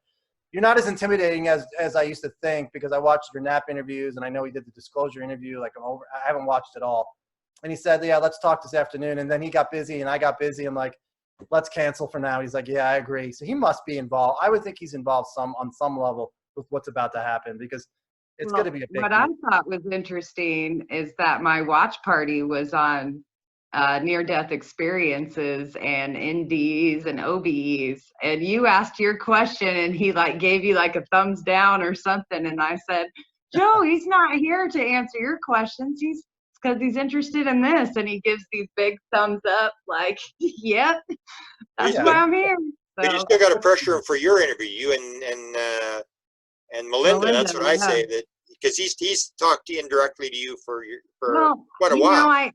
S1: you're not as intimidating as I used to think, because I watched your Knapp interviews, and I know he did the disclosure interview. Like, I haven't watched it all. And he said, yeah, let's talk this afternoon. And then he got busy and I got busy. I'm like, let's cancel for now. He's like, yeah, I agree. So he must be involved. I would think he's involved on some level with what's about to happen, because it's going to be a big
S3: What
S1: deal.
S3: I thought was interesting is that my watch party was on near-death experiences and NDEs and OBEs. And you asked your question and he gave you a thumbs down or something. And I said, Joe, he's not here to answer your questions. Because he's interested in this, and he gives these big thumbs up, yep, that's why I'm here.
S2: But you still got to pressure him for your interview, you and Melinda. That's what I say, that because he's talked indirectly to you for quite a while.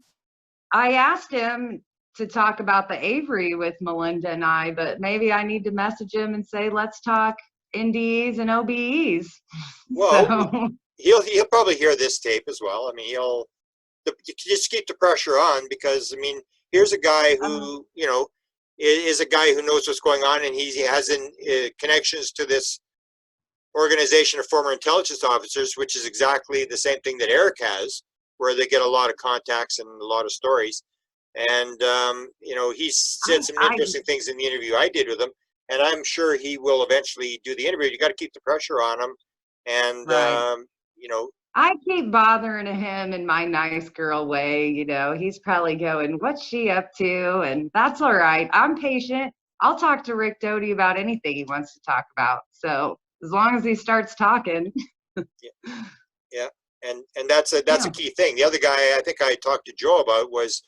S3: I asked him to talk about the Avery with Melinda and I, but maybe I need to message him and say, let's talk NDEs and OBEs.
S2: Well, he'll probably hear this tape as well. I mean, you just keep the pressure on, because here's a guy who is a guy who knows what's going on, and he has connections to this organization of former intelligence officers, which is exactly the same thing that Eric has, where they get a lot of contacts and a lot of stories. And he said some interesting things in the interview I did with him, and I'm sure he will eventually do the interview. You got to keep the pressure on him, and
S3: I keep bothering him in my nice girl way. He's probably going, what's she up to? And that's all right. I'm patient. I'll talk to Rick Doty about anything he wants to talk about. So as long as he starts talking.
S2: Yeah. And that's a key thing. The other guy I think I talked to Joe about was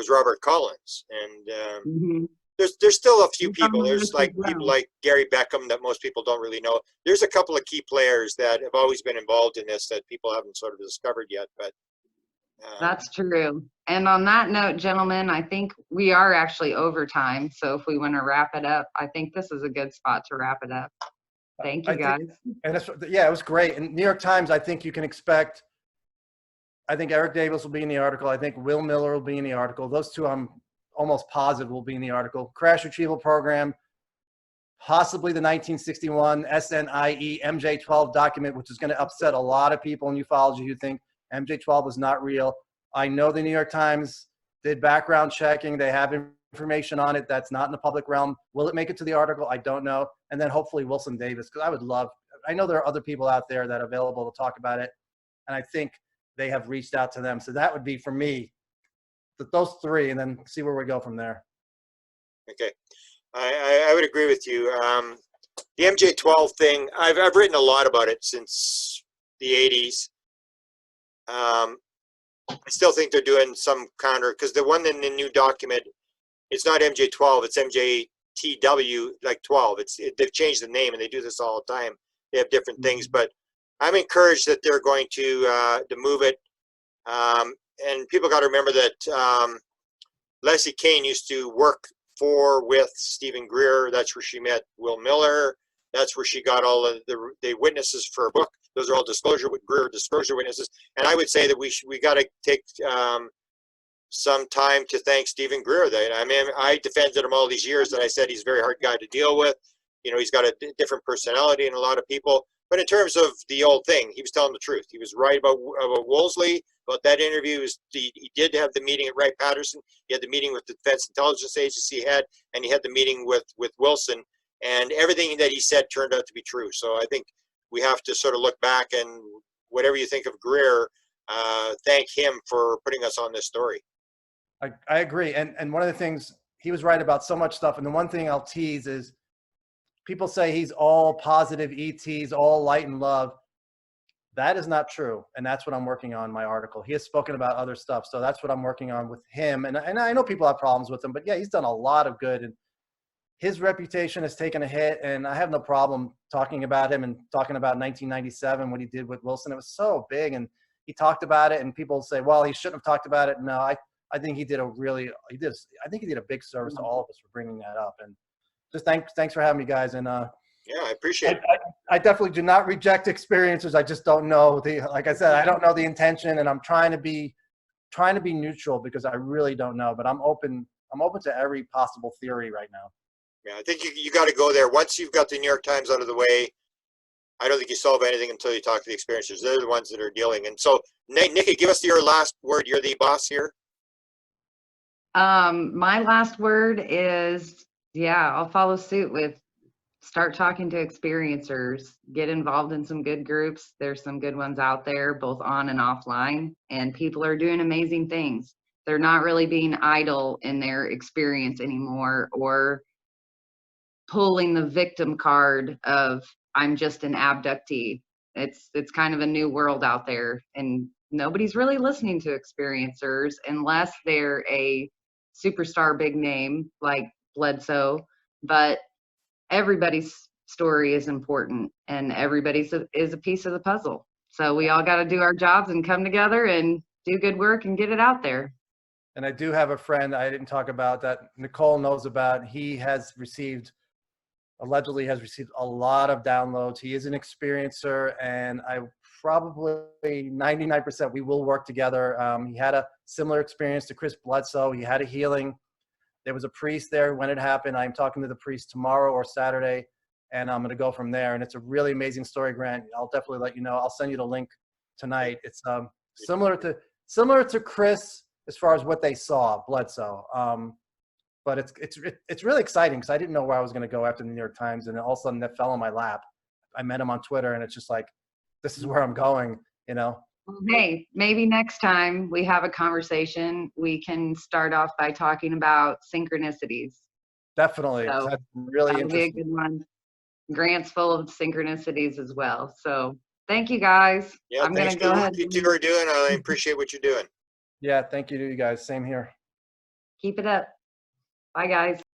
S2: Robert Collins. And there's still a few people. There's people like Gary Beckham that most people don't really know. There's a couple of key players that have always been involved in this that people haven't sort of discovered yet. But
S3: that's true. And on that note, gentlemen, I think we are actually over time. So if we want to wrap it up, I think this is a good spot to wrap it up. Thank you, guys.
S1: It was great. And New York Times, I think you can expect. I think Eric Davis will be in the article. I think Will Miller will be in the article. Those two, I'm almost positive, will be in the article. Crash retrieval program, possibly the 1961 SNIE MJ12 document, which is going to upset a lot of people in ufology who think MJ12 was not real. I know the New York Times did background checking. They have information on it that's not in the public realm. Will it make it to the article? I don't know. And then hopefully Wilson Davis, because I know there are other people out there that are available to talk about it, and I think they have reached out to them. So that would be, for me, those three, and then see where we go from there.
S2: Okay. I would agree with you. The MJ12 thing, I've written a lot about it since the 80s. I still think they're doing some counter, because the one in the new document, it's not MJ12, it's MJTW, 12. They've changed the name, and they do this all the time. They have different things, but I'm encouraged that they're going to move it. And people got to remember that Leslie Kane used to work with Stephen Greer. That's where she met Will Miller. That's where she got all of the witnesses for a book. Those are all disclosure witnesses. And I would say that we got to take some time to thank Stephen Greer. I defended him all these years, and I said he's a very hard guy to deal with. He's got a different personality than a lot of people. But in terms of the old thing, he was telling the truth. He was right about Wolseley, about that interview. He did have the meeting at Wright-Patterson. He had the meeting with the Defense Intelligence Agency head, and he had the meeting with Wilson. And everything that he said turned out to be true. So I think we have to sort of look back, and whatever you think of Greer, thank him for putting us on this story.
S1: I agree. And one of the things, he was right about so much stuff. And the one thing I'll tease is, people say he's all positive ETs, all light and love. That is not true. And that's what I'm working on in my article. He has spoken about other stuff. So that's what I'm working on with him. And I know people have problems with him, but yeah, he's done a lot of good. And his reputation has taken a hit. And I have no problem talking about him and talking about 1997, what he did with Wilson. It was so big. And he talked about it. And people say, well, he shouldn't have talked about it. No, I think he did a big service to all of us for bringing that up. And just thanks for having me, guys. And
S2: yeah, I appreciate it.
S1: I definitely do not reject experiencers. I just don't know like I said, I don't know the intention, and I'm trying to be neutral because I really don't know. But I'm open to every possible theory right now.
S2: Yeah, I think you got to go there. Once you've got the New York Times out of the way, I don't think you solve anything until you talk to the experiencers. They're the ones that are dealing. And so, Nikki, give us your last word. You're the boss here.
S3: My last word is, yeah, I'll follow suit with start talking to experiencers, get involved in some good groups. There's some good ones out there, both on and offline, and people are doing amazing things. They're not really being idle in their experience anymore, or pulling the victim card of I'm just an abductee. It's kind of a new world out there, and nobody's really listening to experiencers unless they're a superstar big name like Bledsoe. But everybody's story is important, and everybody's is a piece of the puzzle. So we all got to do our jobs and come together and do good work and get it out there.
S1: And I do have a friend I didn't talk about that Nicole knows about. He allegedly has received a lot of downloads. He is an experiencer, and I probably 99% we will work together. He had a similar experience to Chris Bledsoe. He had a healing. There was a priest there when it happened. I'm talking to the priest tomorrow or Saturday, and I'm going to go from there. And it's a really amazing story, Grant. I'll definitely let you know. I'll send you the link tonight. It's similar to Chris as far as what they saw, Bledsoe. But it's really exciting because I didn't know where I was going to go after the New York Times, and all of a sudden that fell on my lap. I met him on Twitter, and it's just like, this is where I'm going, you know?
S3: Hey, maybe next time we have a conversation, we can start off by talking about synchronicities.
S1: Definitely.
S3: So
S1: That's really
S3: that'll be a
S1: interesting.
S3: good one. Grant's full of synchronicities as well. So thank you, guys.
S2: Yeah,
S3: I'm going
S2: thanks
S3: to
S2: for
S3: go
S2: the
S3: ahead.
S2: work you two are doing. I appreciate what you're doing.
S1: Yeah, thank you to you guys. Same here.
S3: Keep it up. Bye, guys.